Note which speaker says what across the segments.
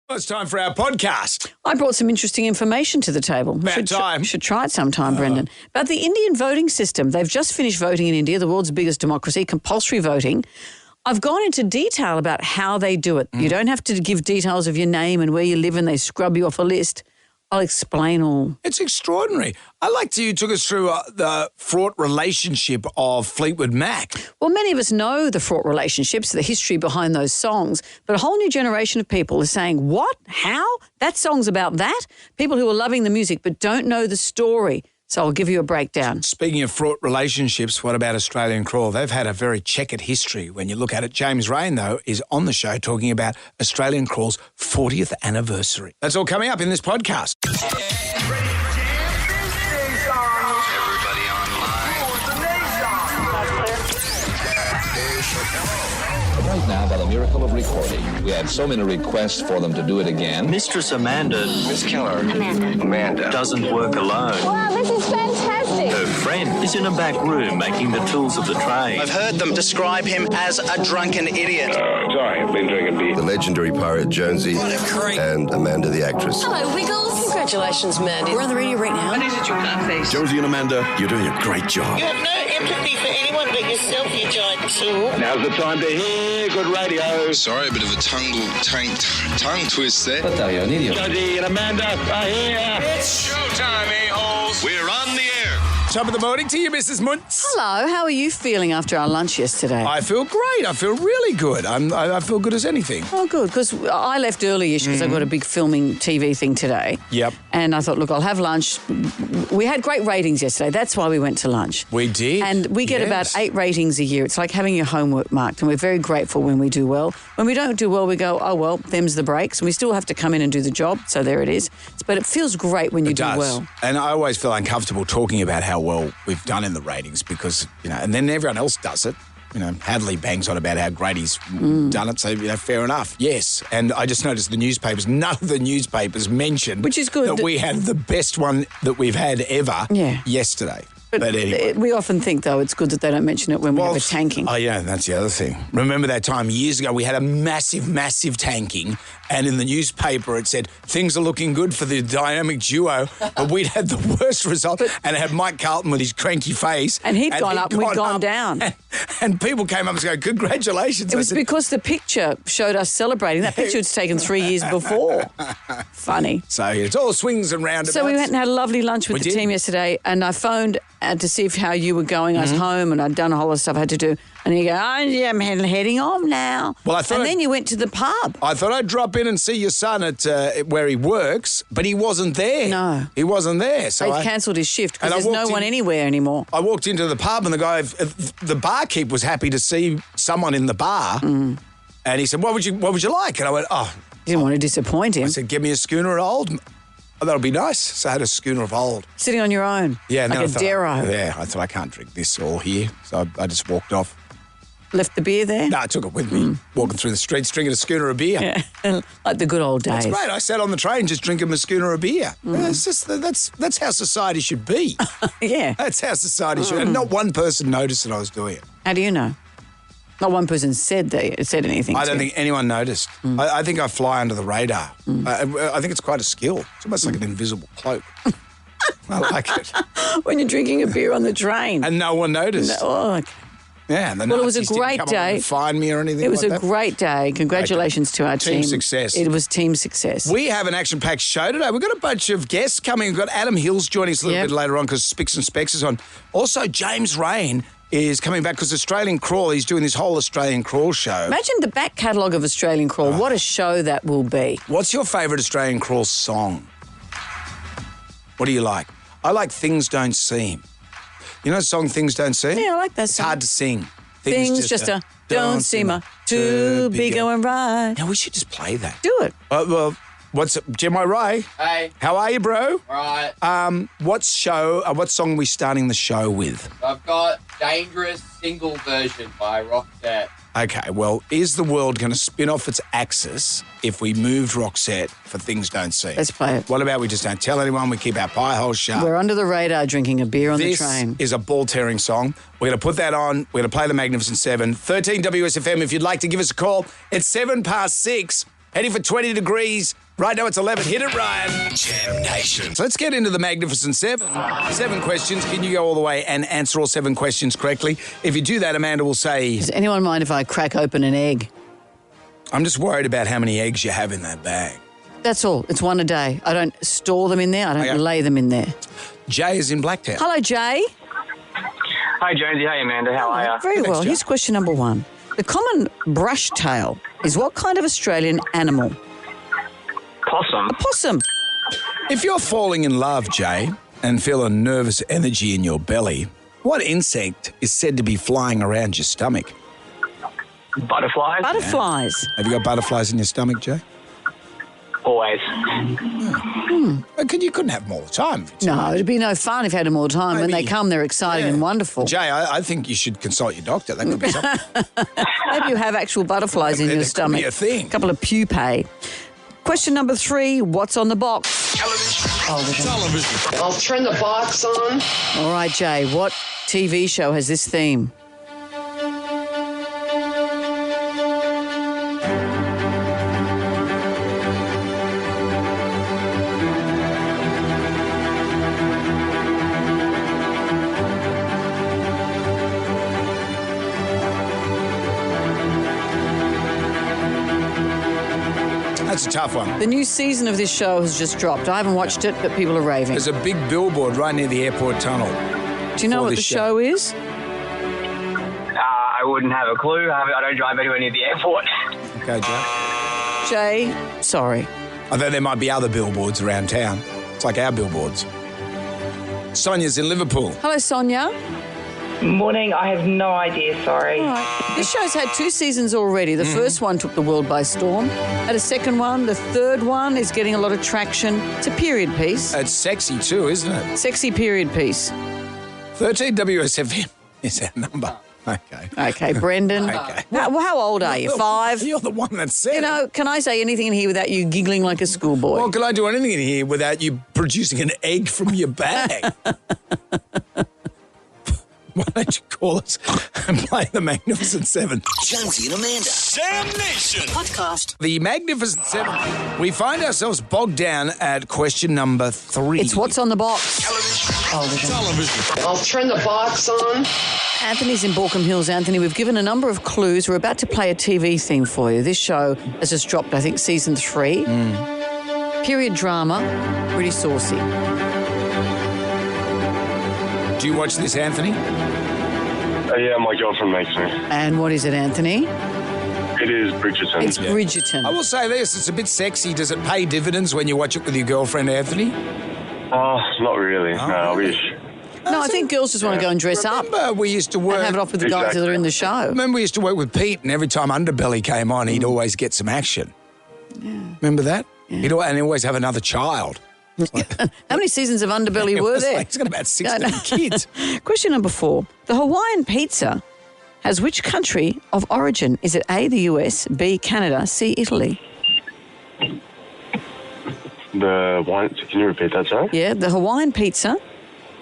Speaker 1: Well, it's time for our podcast.
Speaker 2: I brought some interesting information to the table.
Speaker 1: About time.
Speaker 2: Should try it sometime, Brendan. About the Indian voting system. They've just finished voting in India, the world's biggest democracy, compulsory voting. I've gone into detail about how they do it. You don't have to give details of your name and where you live and they scrub you off a list. I'll explain all.
Speaker 1: It's extraordinary. I liked you took us through the fraught relationship of Fleetwood Mac.
Speaker 2: Well, many of us know the fraught relationships, the history behind those songs, but a whole new generation of people are saying, what? How? That song's about that? People who are loving the music but don't know the story. So I'll give you a breakdown.
Speaker 1: Speaking of fraught relationships, what about Australian Crawl? They've had a very checkered history when you look at it. James Rain, though, is on the show talking about Australian Crawl's 40th anniversary. That's all coming up in this podcast.
Speaker 3: Everybody online.
Speaker 4: Right now, by the miracle of recording, we had so many requests for them to do it again.
Speaker 5: Mistress Amanda
Speaker 3: Miss Keller. Amanda.
Speaker 5: doesn't work alone.
Speaker 6: Wow, this is fantastic.
Speaker 5: Her friend is in a back room making the tools of the trade.
Speaker 7: I've heard them describe him as a drunken idiot.
Speaker 3: Sorry, I've been drinking beer.
Speaker 8: The legendary pirate Jonesy and Amanda the actress.
Speaker 6: Hello, Wiggles.
Speaker 9: Congratulations, Mandy. We're on the radio right now.
Speaker 8: Jonesy and Amanda, you're doing a great job.
Speaker 10: You have no empathy for anyone but yourself, you giant tool.
Speaker 3: Now's the time to hear good radio.
Speaker 11: Sorry, a bit of a tongue twist there.
Speaker 3: Jonesy and Amanda are here.
Speaker 11: It's showtime, a-holes. We're on the air.
Speaker 1: Top of the morning to you, Mrs. Muntz.
Speaker 2: Hello, how are you feeling after our lunch yesterday?
Speaker 1: I feel great. I feel really good. I feel good as anything.
Speaker 2: Oh, good, because I left early-ish because I've got a big filming TV thing today.
Speaker 1: Yep.
Speaker 2: And I thought, look, I'll have lunch. We had great ratings yesterday. That's why we went to lunch.
Speaker 1: We did.
Speaker 2: And we get about 8 ratings a year. It's like having your homework marked, and we're very grateful when we do well. When we don't do well, we go, oh, well, them's the breaks. And we still have to come in and do the job, so there it is. But it feels great when you do well.
Speaker 1: And I always feel uncomfortable talking about how well we've done in the ratings because, and then everyone else does it. Hadley bangs on about how great he's done it, so, fair enough. Yes. And I just noticed the newspapers, none of the newspapers mentioned
Speaker 2: Which is good.
Speaker 1: that we had the best one that we've had ever yesterday. But anyway.
Speaker 2: We often think, though, it's good that they don't mention it when we have a tanking.
Speaker 1: Oh, yeah, that's the other thing. Remember that time years ago we had a massive, massive tanking and in the newspaper it said, things are looking good for the dynamic duo, but we'd had the worst result and it had Mike Carlton with his cranky face.
Speaker 2: And he'd gone up and we'd gone down.
Speaker 1: And people came up and said, congratulations.
Speaker 2: It was because the picture showed us celebrating. That picture was taken 3 years before. Funny.
Speaker 1: So it's all swings and roundabouts.
Speaker 2: So we went and had a lovely lunch with the team yesterday, and I phoned to see how you were going. I was home and I'd done a whole lot of stuff I had to do. And you go, I'm heading off now.
Speaker 1: Well,
Speaker 2: then you went to the pub.
Speaker 1: I thought I'd drop in and see your son at where he works, but he wasn't there.
Speaker 2: No.
Speaker 1: He wasn't there. So
Speaker 2: They'd cancelled his shift because there's no one anywhere anymore.
Speaker 1: I walked into the pub and the barkeep was happy to see someone in the bar. And he said, what would you like? And I went,
Speaker 2: Didn't want to disappoint him.
Speaker 1: I said, give me a schooner of old. Oh, that'll be nice. So I had a schooner of old.
Speaker 2: Sitting on your own.
Speaker 1: Yeah.
Speaker 2: Like a Darrow.
Speaker 1: Yeah. I thought I can't drink this all here. So I just walked off.
Speaker 2: Left the beer there?
Speaker 1: No, I took it with me. Walking through the streets, drinking a schooner of beer.
Speaker 2: Yeah. Like the good old days.
Speaker 1: That's great. I sat on the train just drinking a schooner of beer. It's just, that's how society should be.
Speaker 2: Yeah.
Speaker 1: That's how society should. And not one person noticed that I was doing it.
Speaker 2: How do you know? Not one person said anything.
Speaker 1: I don't think anyone noticed. I think I fly under the radar. I think it's quite a skill. It's almost like an invisible cloak. I like it.
Speaker 2: When you're drinking a beer on the train.
Speaker 1: And no one noticed.
Speaker 2: Okay.
Speaker 1: Yeah, and the
Speaker 2: Well, it was a
Speaker 1: Nazis
Speaker 2: great
Speaker 1: didn't come
Speaker 2: day.
Speaker 1: and find me or anything.
Speaker 2: It was
Speaker 1: like
Speaker 2: a
Speaker 1: that.
Speaker 2: great day. Congratulations to our team.
Speaker 1: Team success.
Speaker 2: It was team success.
Speaker 1: We have an action-packed show today. We've got a bunch of guests coming. We've got Adam Hills joining us a little bit later on because Spicks and Specs is on. Also, James Rain is coming back because Australian Crawl, he's doing this whole Australian Crawl show.
Speaker 2: Imagine the back catalogue of Australian Crawl. What a show that will be.
Speaker 1: What's your favourite Australian Crawl song? What do you like? I like Things Don't Seem. You know the song Things Don't Seem?
Speaker 2: Yeah, I like that
Speaker 1: It's
Speaker 2: song.
Speaker 1: hard to sing.
Speaker 2: Things just don't seem to be going right.
Speaker 1: Now, we should just play that.
Speaker 2: Do it.
Speaker 1: Well, what's up? Jim Ray?
Speaker 12: Hey.
Speaker 1: How are you, bro?
Speaker 12: All right.
Speaker 1: What song are we starting the show with?
Speaker 12: I've got Dangerous Single Version by Roxette.
Speaker 1: Okay, well, is the world going to spin off its axis if we moved Roxette for Things Don't Seem?
Speaker 2: Let's play it.
Speaker 1: What about we just don't tell anyone, we keep our pie holes shut?
Speaker 2: We're under the radar drinking a beer on the train.
Speaker 1: This is a ball-tearing song. We're going to put that on. We're going to play the Magnificent Seven. 13 WSFM, if you'd like to give us a call, it's 6:07. Heading for 20 degrees. Right now it's 11. Hit it, Ryan. Jam Nation. So let's get into the Magnificent Seven. 7 questions. Can you go all the way and answer all 7 questions correctly? If you do that, Amanda will say...
Speaker 2: Does anyone mind if I crack open an egg?
Speaker 1: I'm just worried about how many eggs you have in that bag.
Speaker 2: That's all. It's one a day. I don't store them in there. I don't lay them in there.
Speaker 1: Jay is in Blacktown.
Speaker 2: Hello, Jay.
Speaker 13: Hi, Jonesy. Hey, Amanda. How are you?
Speaker 2: Very well. Here's question number 1. The common brush tail is what kind of Australian animal?
Speaker 13: Possum.
Speaker 2: A possum.
Speaker 1: If you're falling in love, Jay, and feel a nervous energy in your belly, what insect is said to be flying around your stomach?
Speaker 13: Butterflies.
Speaker 2: Butterflies.
Speaker 1: Yeah. Have you got butterflies in your stomach, Jay?
Speaker 13: Always.
Speaker 1: You couldn't have them all the time.
Speaker 2: No, it'd be no fun if you had them all the time. When they come, they're exciting and wonderful.
Speaker 1: Jay, I think you should consult your doctor. That could be something.
Speaker 2: Maybe you have actual butterflies in your stomach.
Speaker 1: Could be a thing.
Speaker 2: A couple of pupae. Question number 3, what's on the box?
Speaker 11: Television.
Speaker 10: I'll turn the box on.
Speaker 2: All right, Jay, what TV show has this theme?
Speaker 1: That's a tough one.
Speaker 2: The new season of this show has just dropped. I haven't watched it, but people are raving.
Speaker 1: There's a big billboard right near the airport tunnel.
Speaker 2: Do you know what the show is?
Speaker 13: I wouldn't have a clue. I don't drive anywhere near the airport.
Speaker 1: Okay, Jay.
Speaker 2: Jay, sorry.
Speaker 1: I think there might be other billboards around town. It's like our billboards. Sonia's in Liverpool.
Speaker 2: Hello, Sonia.
Speaker 14: Morning. I have no idea, sorry.
Speaker 2: All right. This show's had 2 seasons already. The first one took the world by storm. Had a second one. The third one is getting a lot of traction. It's a period piece.
Speaker 1: It's sexy too, isn't it?
Speaker 2: Sexy period piece.
Speaker 1: 13 WSFM is our number. Okay.
Speaker 2: Okay, Brendan.
Speaker 1: Okay.
Speaker 2: How old are you? 5?
Speaker 1: You're the one that said
Speaker 2: You know, can I say anything in here without you giggling like a schoolboy?
Speaker 1: Well, can I do anything in here without you producing an egg from your bag? Why don't you call us and play the Magnificent Seven?
Speaker 15: Jonesy and Amanda.
Speaker 1: Jam Nation.
Speaker 15: Podcast.
Speaker 1: The Magnificent Seven. We find ourselves bogged down at question number 3.
Speaker 2: It's what's on the box.
Speaker 1: Television.
Speaker 10: I'll turn the box on.
Speaker 2: Anthony's in Borkham Hills. Anthony, we've given a number of clues. We're about to play a TV theme for you. This show has just dropped, I think, season 3. Period drama, pretty saucy.
Speaker 1: Do you watch this, Anthony?
Speaker 16: Yeah, my girlfriend makes me.
Speaker 2: And what is it, Anthony?
Speaker 16: It is Bridgerton.
Speaker 2: It's Bridgerton.
Speaker 1: I will say this, it's a bit sexy. Does it pay dividends when you watch it with your girlfriend, Anthony?
Speaker 16: Oh, not really. No, I wish.
Speaker 2: No, I think girls just want to go and dress up.
Speaker 1: Remember we used to work...
Speaker 2: And have it off with the guys that are in the show.
Speaker 1: Remember we used to work with Pete, and every time Underbelly came on, he'd always get some action. Yeah. Remember that? Yeah. He'd always have another child.
Speaker 2: How many seasons of Underbelly were there?
Speaker 1: He's got about 16 kids.
Speaker 2: Question number 4. The Hawaiian pizza has which country of origin? Is it A, the US, B, Canada, C, Italy?
Speaker 16: Can you repeat that, sorry?
Speaker 2: Yeah, the Hawaiian pizza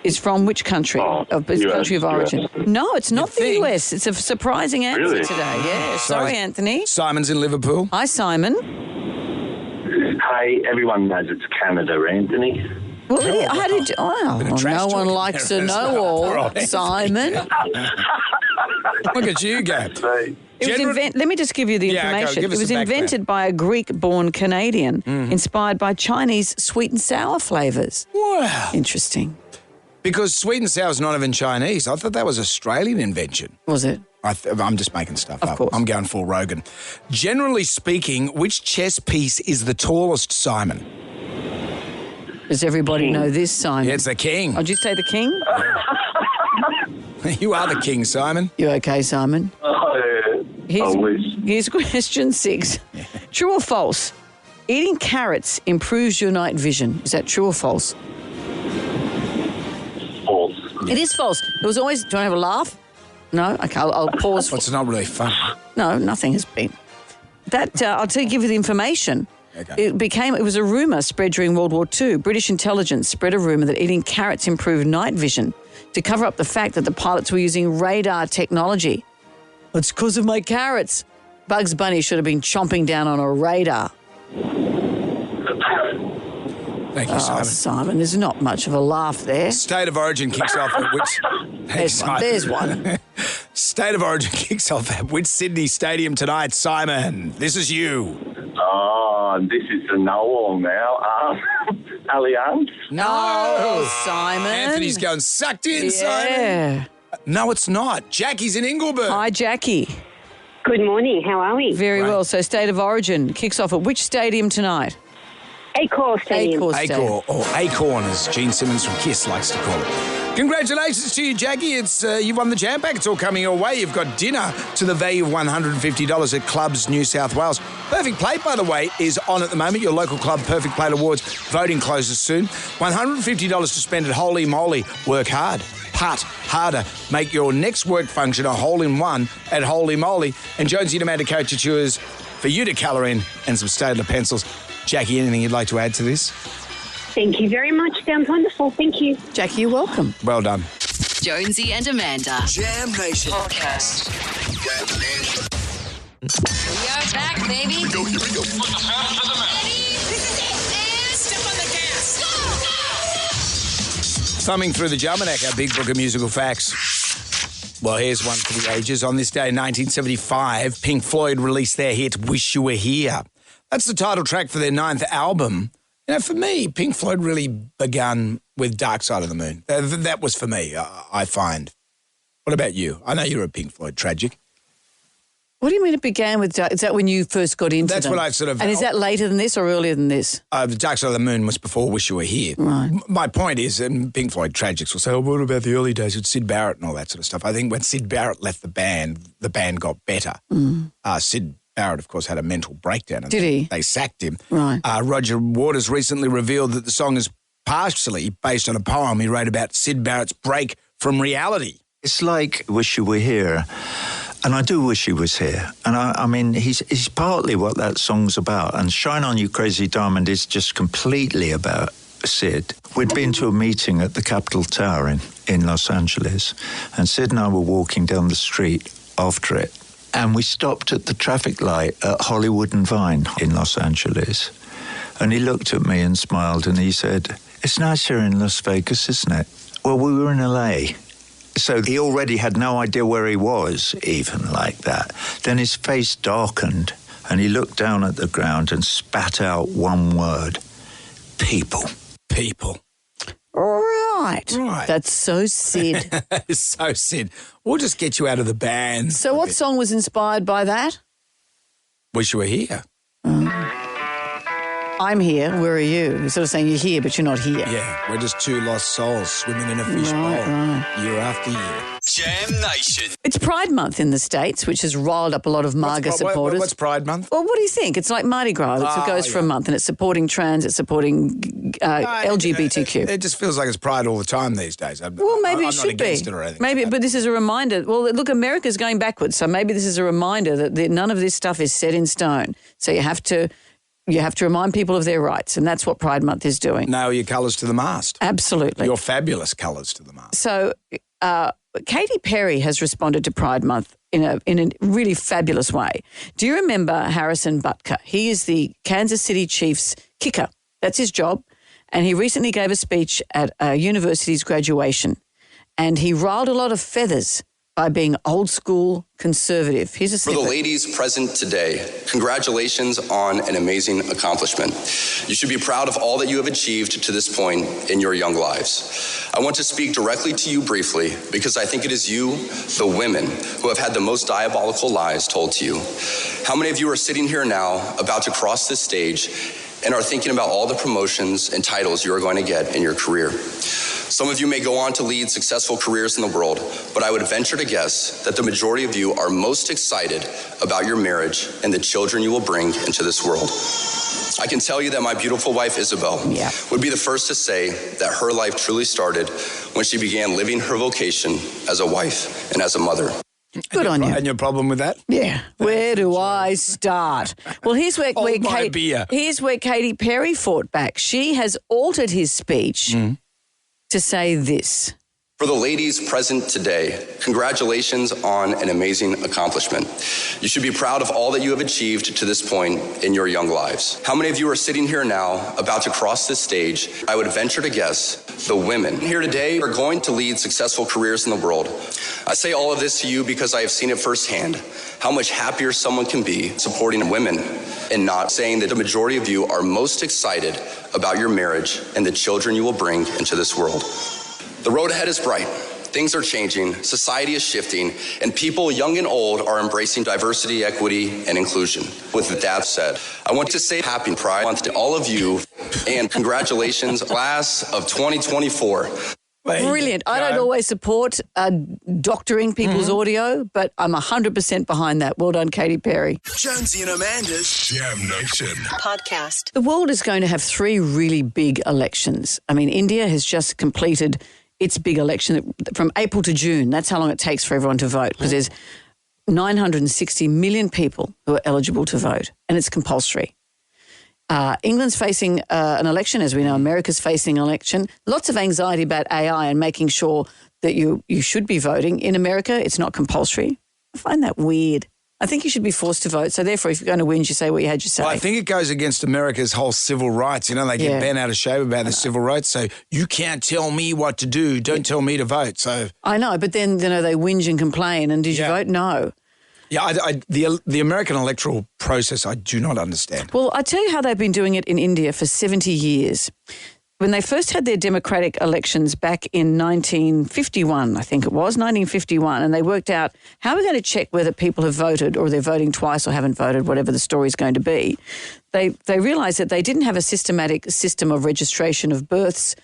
Speaker 2: is from which country? Country of origin?
Speaker 16: US.
Speaker 2: No, it's not the US. It's a surprising answer
Speaker 16: Really?
Speaker 2: today. Yeah, sorry, Anthony.
Speaker 1: Simon's in Liverpool.
Speaker 2: Hi, Simon.
Speaker 16: Hey, everyone knows it's Canada, Anthony.
Speaker 2: Well, how did you... Oh, no one likes to know all,
Speaker 1: Right.
Speaker 2: Simon.
Speaker 1: Look at you go.
Speaker 2: It was let me just give you the information.
Speaker 1: Give us
Speaker 2: It was
Speaker 1: the background.
Speaker 2: invented by a Greek-born Canadian, inspired by Chinese sweet and sour flavours.
Speaker 1: Wow.
Speaker 2: Interesting.
Speaker 1: Because sweet and sour is not even Chinese. I thought that was Australian invention.
Speaker 2: Was it?
Speaker 1: I'm just making stuff up.
Speaker 2: Of course.
Speaker 1: I'm going full Rogan. Generally speaking, which chess piece is the tallest, Simon?
Speaker 2: Does everybody know this, Simon?
Speaker 1: Yeah, it's the king.
Speaker 2: Oh, did you say the king?
Speaker 1: You are the king, Simon.
Speaker 2: You okay, Simon?
Speaker 16: Always.
Speaker 2: Here's question 6. True or false? Eating carrots improves your night vision. Is that true or false?
Speaker 16: False.
Speaker 2: It is false. It was always... Do you want to have a laugh? No? Okay, I'll pause.
Speaker 1: Well, it's not really fun.
Speaker 2: No, nothing has been. That, I'll give you the information.
Speaker 1: Okay.
Speaker 2: It was a rumour spread during World War II. British intelligence spread a rumour that eating carrots improved night vision to cover up the fact that the pilots were using radar technology. It's because of my carrots. Bugs Bunny should have been chomping down on a radar.
Speaker 1: Thank you, Simon.
Speaker 2: Simon, there's not much of a laugh there.
Speaker 1: State of Origin kicks off at which...
Speaker 2: There's one.
Speaker 1: State of Origin kicks off at which Sydney Stadium tonight? Simon, this is you.
Speaker 16: Oh, this is a no-all now. Allianz?
Speaker 2: No, Simon.
Speaker 1: Anthony's going sucked in,
Speaker 2: Yeah.
Speaker 1: Simon. No, it's not. Jackie's in Ingleburn.
Speaker 2: Hi, Jackie.
Speaker 15: Good morning. How are we?
Speaker 2: Very well. So State of Origin kicks off at which stadium tonight?
Speaker 15: Accor Stadium.
Speaker 1: Accor, or Acorn, as Gene Simmons from KISS likes to call it. Congratulations to you, Jackie. It's you've won the jam pack. It's all coming your way. You've got dinner to the value of $150 at Clubs New South Wales. Perfect Plate, by the way, is on at the moment. Your local club Perfect Plate Awards. Voting closes soon. $150 to spend at Holy Moly. Work hard. Putt harder. Make your next work function a hole-in-one at Holy Moly. And Jonesy and Amanda Coach Tours for you to colour in and some Staedtler pencils. Jackie, anything you'd like to add to this?
Speaker 15: Thank you very much. Sounds wonderful. Thank you.
Speaker 2: Jackie, you're welcome.
Speaker 1: Well done.
Speaker 17: Jonesy and Amanda.
Speaker 18: Jam Nation.
Speaker 17: Podcast. We are back, baby.
Speaker 18: Here we go.
Speaker 17: This is it. And step on the gas.
Speaker 1: Thumbing through the Jalmanac, our big book of musical facts. Well, here's one for the ages. On this day in 1975, Pink Floyd released their hit, Wish You Were Here. That's the title track for their 9th album. You know, for me, Pink Floyd really begun with Dark Side of the Moon. That was for me, I find. What about you? I know you're a Pink Floyd tragic.
Speaker 2: What do you mean it began with Dark? Is that when you first got into
Speaker 1: That's
Speaker 2: them?
Speaker 1: what I sort of...
Speaker 2: And is that later than this or earlier than this?
Speaker 1: The Dark Side of the Moon was before Wish You Were Here.
Speaker 2: Right.
Speaker 1: My point is, and Pink Floyd tragics will say, oh, what about the early days with Syd Barrett and all that sort of stuff? I think when Syd Barrett left the band got better. Syd Barrett, of course, had a mental breakdown. And
Speaker 2: Did he?
Speaker 1: They sacked him.
Speaker 2: Right.
Speaker 1: Roger Waters recently revealed that the song is partially based on a poem he wrote about Syd Barrett's break from reality.
Speaker 19: It's like Wish You Were Here. And I do wish he was here. And I mean, he's partly what that song's about. And Shine On You Crazy Diamond is just completely about Syd. We'd been to a meeting at the Capitol Tower in Los Angeles. And Syd and I were walking down the street after it. And we stopped at the traffic light at Hollywood and Vine in Los Angeles. And he looked at me and smiled and he said, it's nice here in Las Vegas, isn't it? Well, we were in LA. So he already had no idea where he was, even like that. Then his face darkened and he looked down at the ground and spat out one word. People.
Speaker 1: People.
Speaker 2: Right. That's so Syd.
Speaker 1: So Syd. We'll just get you out of the band.
Speaker 2: So what song was inspired by that?
Speaker 1: Wish You Were Here.
Speaker 2: I'm here. Where are you? You're sort of saying you're here, but you're not here.
Speaker 1: Yeah, we're just two lost souls swimming in a fishbowl year after year.
Speaker 18: Jam Nation.
Speaker 2: It's Pride Month in the States, which has riled up a lot of MAGA supporters.
Speaker 1: What's Pride Month?
Speaker 2: Well, what do you think? It's like Mardi Gras. It goes for a month and it's supporting trans, it's supporting LGBTQ.
Speaker 1: It just feels like it's Pride all the time these days.
Speaker 2: Well, maybe
Speaker 1: I'm
Speaker 2: it should
Speaker 1: not against
Speaker 2: be.
Speaker 1: it or anything.
Speaker 2: Maybe, but this is a reminder. Well, look, America's going backwards, so maybe this is a reminder that none of this stuff is set in stone. So you have to remind people of their rights, and that's what Pride Month is doing.
Speaker 1: Nail your colours to the mast.
Speaker 2: Absolutely.
Speaker 1: Your fabulous colours to the mast.
Speaker 2: So Katy Perry has responded to Pride Month in a really fabulous way. Do you remember Harrison Butker? He is the Kansas City Chiefs kicker. That's his job. And he recently gave a speech at a university's graduation, and he riled a lot of feathers by being old school conservative. Here's a
Speaker 20: snippet. For the ladies present today, congratulations on an amazing accomplishment. You should be proud of all that you have achieved to this point in your young lives. I want to speak directly to you briefly because I think it is you, the women, who have had the most diabolical lies told to you. How many of you are sitting here now about to cross this stage and are thinking about all the promotions and titles you are going to get in your career? Some of you may go on to lead successful careers in the world, but I would venture to guess that the majority of you are most excited about your marriage and the children you will bring into this world. I can tell you that my beautiful wife, Isabel, would be the first to say that her life truly started when she began living her vocation as a wife and as a mother.
Speaker 2: Good on you.
Speaker 1: And your problem with that?
Speaker 2: Yeah. Where do I start? Well, here's where Katy Perry fought back. She has altered his speech to say this.
Speaker 20: For the ladies present today, congratulations on an amazing accomplishment. You should be proud of all that you have achieved to this point in your young lives. How many of you are sitting here now about to cross this stage? I would venture to guess the women here today are going to lead successful careers in the world. I say all of this to you because I have seen it firsthand, how much happier someone can be supporting women and not saying that the majority of you are most excited about your marriage and the children you will bring into this world. The road ahead is bright. Things are changing, society is shifting, and people, young and old, are embracing diversity, equity, and inclusion. With that said, I want to say Happy Pride Month to all of you, and congratulations, class of 2024.
Speaker 2: Brilliant. I don't always support doctoring people's audio, but I'm 100% behind that. Well done, Katy Perry.
Speaker 18: Jonesy and Amanda's Jam Nation
Speaker 9: podcast.
Speaker 2: The world is going to have 3 really big elections. I mean, India has just completed its big election from April to June. That's how long it takes for everyone to vote, because there's 960 million people who are eligible to vote, and it's compulsory. England's facing an election, as we know. America's facing an election. Lots of anxiety about AI and making sure that you should be voting. In America, it's not compulsory. I find that weird. I think you should be forced to vote. So therefore, if you're going to whinge, you say what you had to say.
Speaker 1: Well, I think it goes against America's whole civil rights. You know, they get bent out of shape about the civil rights. So you can't tell me what to do. Don't tell me to vote. So
Speaker 2: I know, but then they whinge and complain. And did you vote? No.
Speaker 1: Yeah, the American electoral process, I do not understand.
Speaker 2: Well, I tell you how they've been doing it in India for 70 years. When they first had their democratic elections back in 1951, I think it was, 1951, and they worked out how we're going to check whether people have voted or they're voting twice or haven't voted, whatever the story is going to be. They realised that they didn't have a systematic system of registration of births.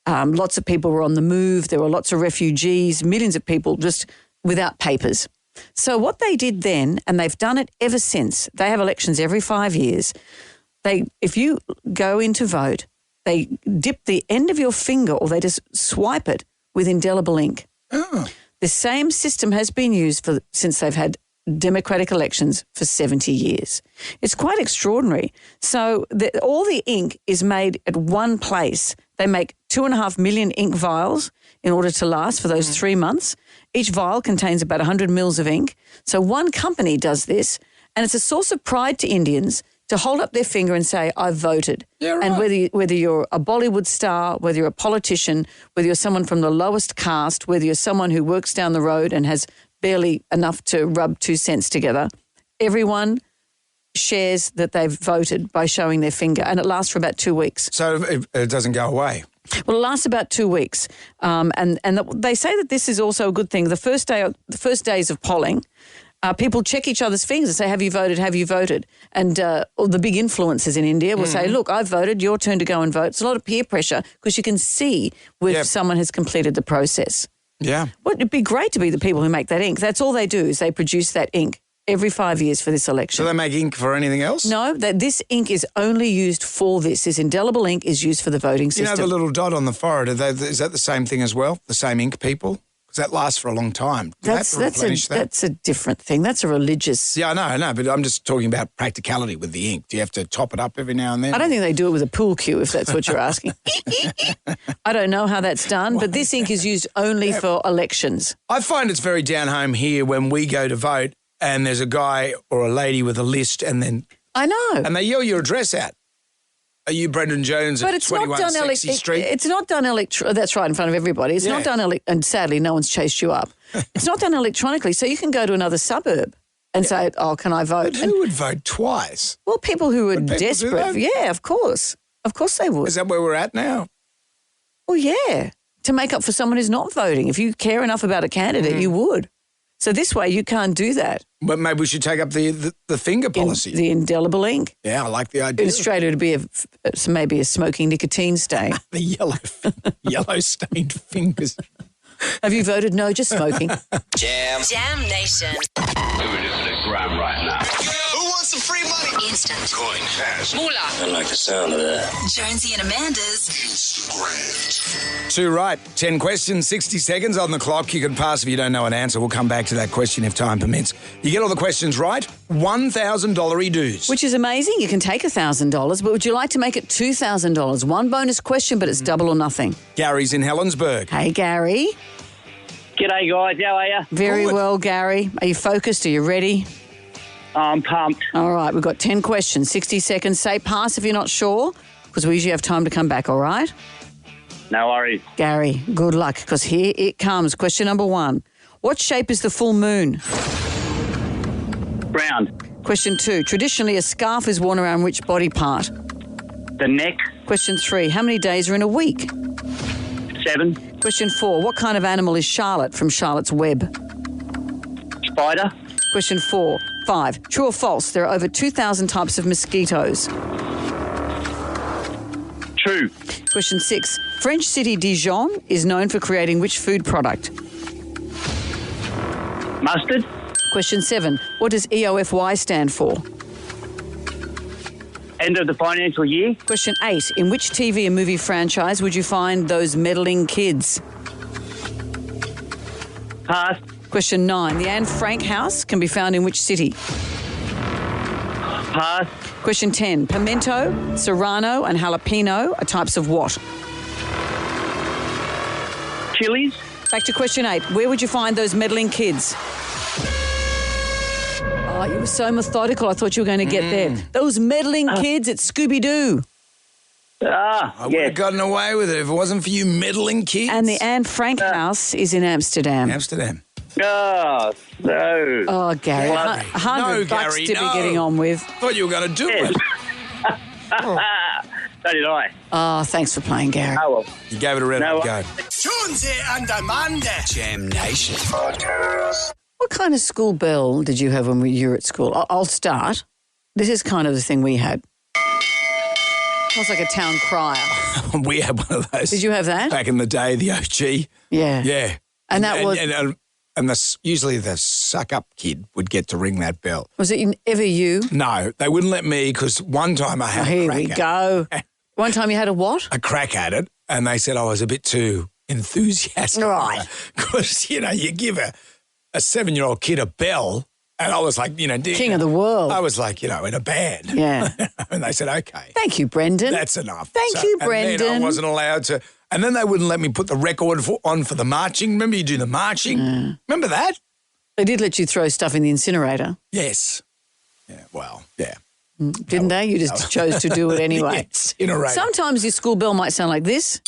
Speaker 2: Lots of people were on the move. There were lots of refugees, millions of people just without papers. So what they did then, and they've done it ever since, they have elections every 5 years. If you go in to vote, they dip the end of your finger or they just swipe it with indelible ink. Oh. The same system has been used since they've had democratic elections for 70 years. It's quite extraordinary. So all the ink is made at one place. They make 2.5 million ink vials in order to last for those 3 months. Each vial contains about 100 mils of ink. So one company does this, and it's a source of pride to Indians to hold up their finger and say, I voted.
Speaker 1: Yeah, right.
Speaker 2: And whether you're a Bollywood star, whether you're a politician, whether you're someone from the lowest caste, whether you're someone who works down the road and has barely enough to rub 2 cents together, everyone shares that they've voted by showing their finger, and it lasts for about 2 weeks.
Speaker 1: So it doesn't go away?
Speaker 2: Well, it lasts about 2 weeks. And they say that this is also a good thing. The first days of polling, people check each other's fingers and say, have you voted, have you voted? And all the big influencers in India will say, look, I've voted, your turn to go and vote. It's a lot of peer pressure because you can see if someone has completed the process.
Speaker 1: Yeah.
Speaker 2: Well, it'd be great to be the people who make that ink. That's all they do is they produce that ink every 5 years for this election.
Speaker 1: So they make ink for anything else?
Speaker 2: No, this ink is only used for this. This indelible ink is used for the voting system.
Speaker 1: You know the little dot on the forehead, is that the same thing as well? The same ink, people? Because that lasts for a long time.
Speaker 2: That's a different thing. That's a religious...
Speaker 1: Yeah, I know, but I'm just talking about practicality with the ink. Do you have to top it up every now and then?
Speaker 2: I don't think they do it with a pool cue, if that's what you're asking. I don't know how that's done, but this ink is used only for elections.
Speaker 1: I find it's very down home here when we go to vote and there's a guy or a lady with a list and then...
Speaker 2: I know.
Speaker 1: And they yell your address out. Are you Brendan Jones at 21 Sexy Street?
Speaker 2: It's not done that's right, in front of everybody. It's not done and sadly, no one's chased you up. It's not done electronically, so you can go to another suburb and say, oh, can I vote?
Speaker 1: But who would vote twice?
Speaker 2: Well, people who are desperate. Yeah, of course. Of course they would.
Speaker 1: Is that where we're at now?
Speaker 2: Well, yeah. To make up for someone who's not voting. If you care enough about a candidate, you would. So this way you can't do that.
Speaker 1: But maybe we should take up the finger policy.
Speaker 2: The indelible ink.
Speaker 1: Yeah, I like the idea.
Speaker 2: In Australia, it would be maybe a smoking nicotine stain.
Speaker 1: The yellow stained fingers.
Speaker 2: Have you voted? No, just smoking.
Speaker 18: Jam Nation.
Speaker 3: Moving into the ground right now.
Speaker 18: Who wants some free money.
Speaker 17: Instant.
Speaker 18: Coin. Cash.
Speaker 17: Moolah.
Speaker 18: I like the sound of that.
Speaker 17: Jonesy and Amanda's
Speaker 18: Instagram.
Speaker 1: 2 right. 10 questions, 60 seconds on the clock. You can pass if you don't know an answer. We'll come back to that question if time permits. You get all the questions right, $1,000 dues.
Speaker 2: Which is amazing. You can take $1,000, but would you like to make it $2,000? One bonus question, but it's double or nothing.
Speaker 1: Gary's in Helensburgh.
Speaker 2: Hey, Gary.
Speaker 13: G'day, guys. How are you?
Speaker 2: Very well, Gary. Are you focused? Are you ready?
Speaker 13: I'm pumped.
Speaker 2: All right, we've got 10 questions, 60 seconds. Say pass if you're not sure, because we usually have time to come back, all right?
Speaker 13: No worries.
Speaker 2: Gary, good luck, because here it comes. Question number 1. What shape is the full moon?
Speaker 13: Round.
Speaker 2: Question 2. Traditionally, a scarf is worn around which body part?
Speaker 13: The neck.
Speaker 2: Question 3. How many days are in a week?
Speaker 13: 7.
Speaker 2: Question 4. What kind of animal is Charlotte from Charlotte's Web?
Speaker 13: Spider.
Speaker 2: Question 5. True or false? There are over 2,000 types of mosquitoes.
Speaker 13: True.
Speaker 2: Question 6. French city Dijon is known for creating which food product?
Speaker 13: Mustard.
Speaker 2: Question 7. What does EOFY stand for?
Speaker 13: End of the financial year.
Speaker 2: Question 8. In which TV and movie franchise would you find those meddling kids?
Speaker 13: Pass.
Speaker 2: Question 9. The Anne Frank house can be found in which city?
Speaker 13: Pass.
Speaker 2: Question 10. Pimento, serrano and jalapeno are types of what?
Speaker 13: Chilies.
Speaker 2: Back to question 8. Where would you find those meddling kids? Oh, you were so methodical. I thought you were going to get there. Those meddling kids at Scooby-Doo.
Speaker 1: I would have gotten away with it if it wasn't for you meddling kids.
Speaker 2: And the Anne Frank house is in Amsterdam.
Speaker 1: Amsterdam.
Speaker 13: Oh, no.
Speaker 2: Oh, Gary, $100
Speaker 1: Gary,
Speaker 2: to be getting on with.
Speaker 1: Thought you were going to do it.
Speaker 13: So did I.
Speaker 2: Oh, thanks for playing, Gary.
Speaker 13: Oh, well.
Speaker 1: You gave it a red go.
Speaker 18: Jonesy and Amanda. Jam Nation.
Speaker 2: What kind of school bell did you have when you were at school? I'll start. This is kind of the thing we had. It was like a town crier.
Speaker 1: We had one of those.
Speaker 2: Did you have that?
Speaker 1: Back in the day, the OG.
Speaker 2: Yeah.
Speaker 1: Yeah.
Speaker 2: And that was...
Speaker 1: And usually the suck-up kid would get to ring that bell.
Speaker 2: Was it ever you?
Speaker 1: No, they wouldn't let me because one time I had a crack
Speaker 2: Here we go. One time you had a what?
Speaker 1: A crack at it, and they said I was a bit too enthusiastic.
Speaker 2: Right.
Speaker 1: Because, you give a 7-year-old kid a bell, and I was like,
Speaker 2: King of the world.
Speaker 1: I was like, in a band.
Speaker 2: Yeah.
Speaker 1: And they said, okay.
Speaker 2: Thank you, Brendan.
Speaker 1: That's enough.
Speaker 2: Thank you, Brendan.
Speaker 1: And then I wasn't allowed to. And then they wouldn't let me put the record on for the marching. Remember you do the marching? Remember that?
Speaker 2: They did let you throw stuff in the incinerator.
Speaker 1: Yes. Yeah, well, yeah.
Speaker 2: Didn't they? You just chose to do it anyway.
Speaker 1: Incinerator.
Speaker 2: Sometimes your school bell might sound like this.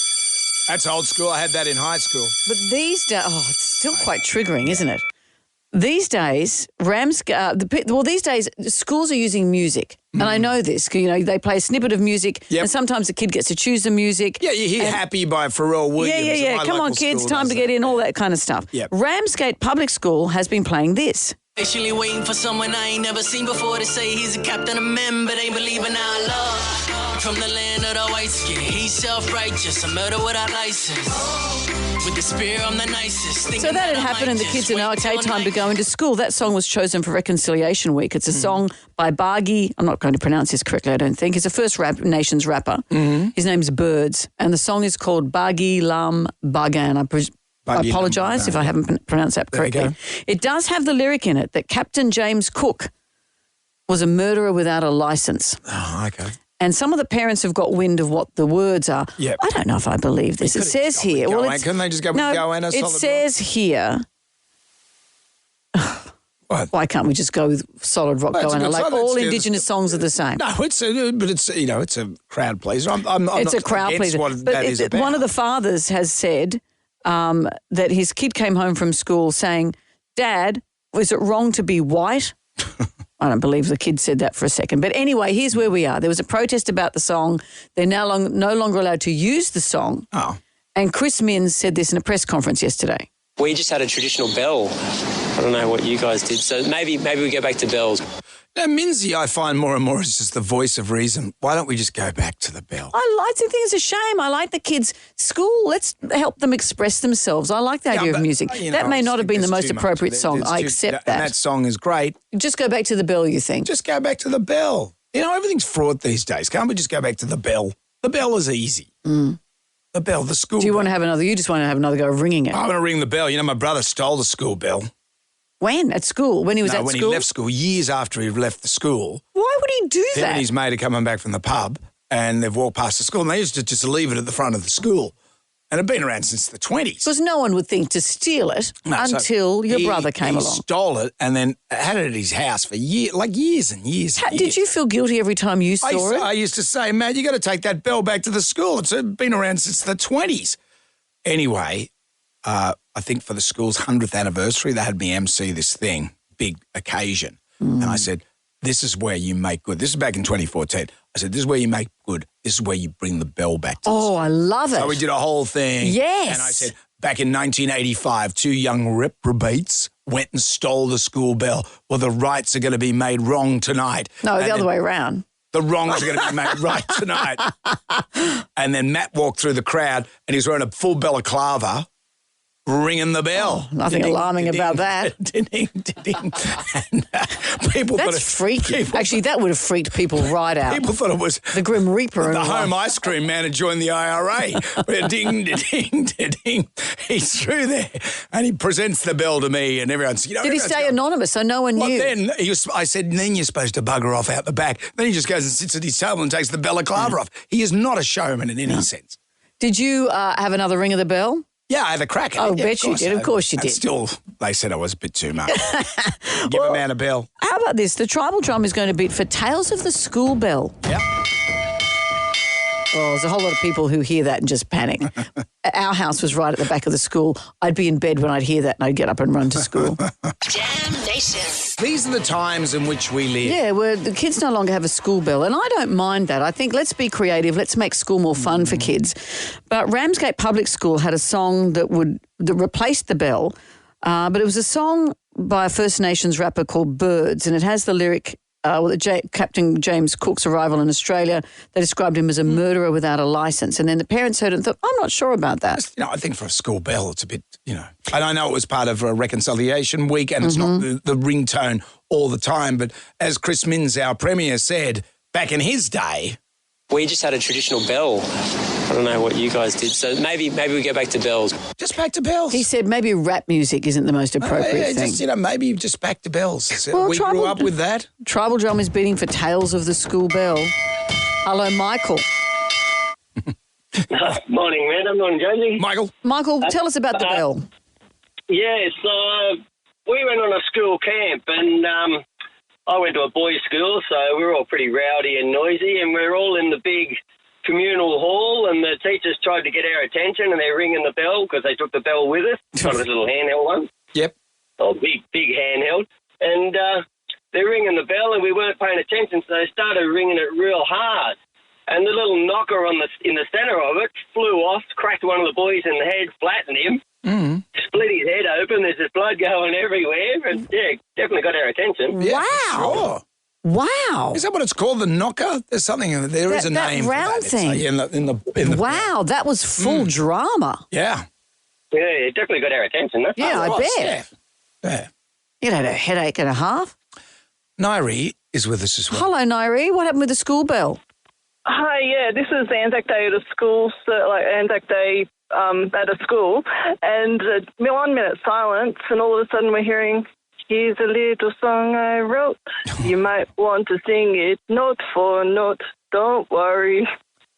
Speaker 1: That's old school. I had that in high school.
Speaker 2: But these days, it's still quite triggering, isn't it? These days, these days, schools are using music. And I know this, they play a snippet of music and sometimes the kid gets to choose the music.
Speaker 1: Yeah, you hear Happy by Pharrell Williams.
Speaker 2: Yeah. Come on, kids, time to get in, all that kind of stuff.
Speaker 1: Yep.
Speaker 2: Ramsgate Public School has been playing this.
Speaker 21: Patiently waiting for someone I ain't never seen before to say he's a captain of men, but ain't believing our love. From the land of the white skin, he's self-righteous, a murder without license. With the spear, I'm the nicest.
Speaker 2: So that had happened and the kids are okay, time to go into school. That song was chosen for Reconciliation Week. It's a song by Bagi. I'm not going to pronounce this correctly, I don't think. He's a First Nations rapper. His name's Birds, and the song is called Bagi Lam Bagan. I apologise if I haven't pronounced that correctly. It does have the lyric in it that Captain James Cook was a murderer without a licence.
Speaker 1: Oh, okay.
Speaker 2: And some of the parents have got wind of what the words are.
Speaker 1: Yep.
Speaker 2: I don't know if I believe this. It says here.
Speaker 1: Couldn't they just go with go and a solid
Speaker 2: it says here.
Speaker 1: What?
Speaker 2: Why can't we just go with solid rock goanna? Like all Indigenous songs are the same.
Speaker 1: No, it's a crowd pleaser.
Speaker 2: It's a crowd pleaser. One of the fathers has said that his kid came home from school saying, "Dad, was it wrong to be white?" I don't believe the kid said that for a second. But anyway, here's where we are. There was a protest about the song. They're now no longer allowed to use the song.
Speaker 1: Oh.
Speaker 2: And Chris Minns said this in a press conference yesterday.
Speaker 4: We just had a traditional bell. I don't know what you guys did. So maybe we go back to bells.
Speaker 1: Now, Minzy, I find more and more is just the voice of reason. Why don't we just go back to the bell?
Speaker 2: I think it's a shame. I like the kids' school. Let's help them express themselves. I like the idea of music. That may not have been the most appropriate song. I accept that.
Speaker 1: And that song is great.
Speaker 2: Just go back to the bell, you think?
Speaker 1: Just go back to the bell. You know, everything's fraught these days. Can't we just go back to the bell? The bell is easy. The bell, the school
Speaker 2: Do you
Speaker 1: bell.
Speaker 2: want to have another? You just want to have another go of ringing it?
Speaker 1: I want to ring the bell. You know, my brother stole the school bell.
Speaker 2: When? At school? When he was at
Speaker 1: when
Speaker 2: school?
Speaker 1: he left school, years after he left the school.
Speaker 2: Why would he do
Speaker 1: Him
Speaker 2: that?
Speaker 1: and his mate are coming back from the pub and they've walked past the school and they used to just leave it at the front of the school. And it had been around since the 20s.
Speaker 2: Because no one would think to steal it until your brother came along.
Speaker 1: He stole it and then had it at his house for years and years and years.
Speaker 2: Did you feel guilty every time you saw it?
Speaker 1: I used to say, Matt, you got to take that bell back to the school. It's been around since the 20s. Anyway, I think for the school's 100th anniversary, they had me MC this thing, big occasion. And I said, this is where you make good. This is back in 2014. I said, this is where you make good. This is where you bring the bell back to the school.
Speaker 2: I love it.
Speaker 1: So we did a whole thing.
Speaker 2: Yes.
Speaker 1: And I said, back in 1985, 2 young reprobates went and stole the school bell. Well, the rights are going to be made wrong tonight.
Speaker 2: No, the other way around.
Speaker 1: The wrongs are going to be made right tonight. And then Matt walked through the crowd and he was wearing a full balaclava, ringing the bell.
Speaker 2: Nothing alarming about that.
Speaker 1: And people
Speaker 2: That's
Speaker 1: thought it,
Speaker 2: freaky. Actually, that would have freaked people right out.
Speaker 1: People thought it was
Speaker 2: the Grim Reaper.
Speaker 1: The home ice cream man had joined the IRA. Ding, ding, ding. He's through there and he presents the bell to me and everyone's,
Speaker 2: Did he stay anonymous so no one knew?
Speaker 1: Then I said, then you're supposed to bugger off out the back. Then he just goes and sits at his table and takes the balaclava off. He is not a showman in any sense.
Speaker 2: Did you have another ring of the bell?
Speaker 1: Yeah, I had a crack at it.
Speaker 2: Oh, bet you did. Of course you did.
Speaker 1: Still, they said I was a bit too much. Give a man a bell.
Speaker 2: How about this? The tribal drum is going to beat for Tales of the School Bell.
Speaker 1: Yep.
Speaker 2: Oh, there's a whole lot of people who hear that and just panic. Our house was right at the back of the school. I'd be in bed when I'd hear that and I'd get up and run to school.
Speaker 17: Jam Nation.
Speaker 1: These are the times in which we live.
Speaker 2: Yeah, where the kids no longer have a school bell, and I don't mind that. I think let's be creative. Let's make school more fun for kids. But Ramsgate Public School had a song that replaced the bell, but it was a song by a First Nations rapper called Birds, and it has the lyric, Captain James Cook's arrival in Australia, they described him as a murderer without a licence. And then the parents heard it and thought, I'm not sure about that.
Speaker 1: I think for a school bell, it's a bit, and I know it was part of a reconciliation week and it's not the ringtone all the time. But as Chris Minns, our Premier, said, back in his day,
Speaker 4: We just had a traditional bell. I don't know what you guys did. So maybe we go back to bells.
Speaker 1: Just back to bells.
Speaker 2: He said maybe rap music isn't the most appropriate thing.
Speaker 1: Just, maybe just back to bells.
Speaker 2: Well,
Speaker 1: we grew up with that.
Speaker 2: Tribal drum is beating for Tales of the School Bell. Hello, Michael.
Speaker 13: Morning, Random. Morning, Josie.
Speaker 2: Michael, tell us about the bell.
Speaker 13: Yes, we went on a school camp and I went to a boys' school, so we were all pretty rowdy and noisy, and we were all in the big communal hall, and the teachers tried to get our attention, and they're ringing the bell because they took the bell with us, one of those little handheld ones.
Speaker 1: Yep.
Speaker 13: Oh, big handheld. And they're ringing the bell, and we weren't paying attention, so they started ringing it real hard. And the little knocker in the centre of it flew off, cracked one of the boys in the head, flattened him, split his head open. There's just blood going everywhere. And, yeah, definitely got our attention.
Speaker 1: Yeah,
Speaker 2: wow.
Speaker 1: Sure.
Speaker 2: Wow.
Speaker 1: Is that what it's called, the knocker? There's something, there is a name for
Speaker 2: round
Speaker 1: that.
Speaker 2: thing.
Speaker 1: In the
Speaker 2: wow, that was full drama.
Speaker 1: Yeah.
Speaker 13: Yeah, it definitely got our attention. That's
Speaker 2: I bet.
Speaker 1: Yeah.
Speaker 2: You had a headache and a half.
Speaker 1: Nairi is with us as well.
Speaker 2: Hello, Nairi. What happened with the school bell?
Speaker 22: Hi, yeah, this is Anzac Day at a school, Anzac Day at a school, and 1 minute silence, and all of a sudden we're hearing, here's a little song I wrote. You might want to sing it note for note. Don't worry.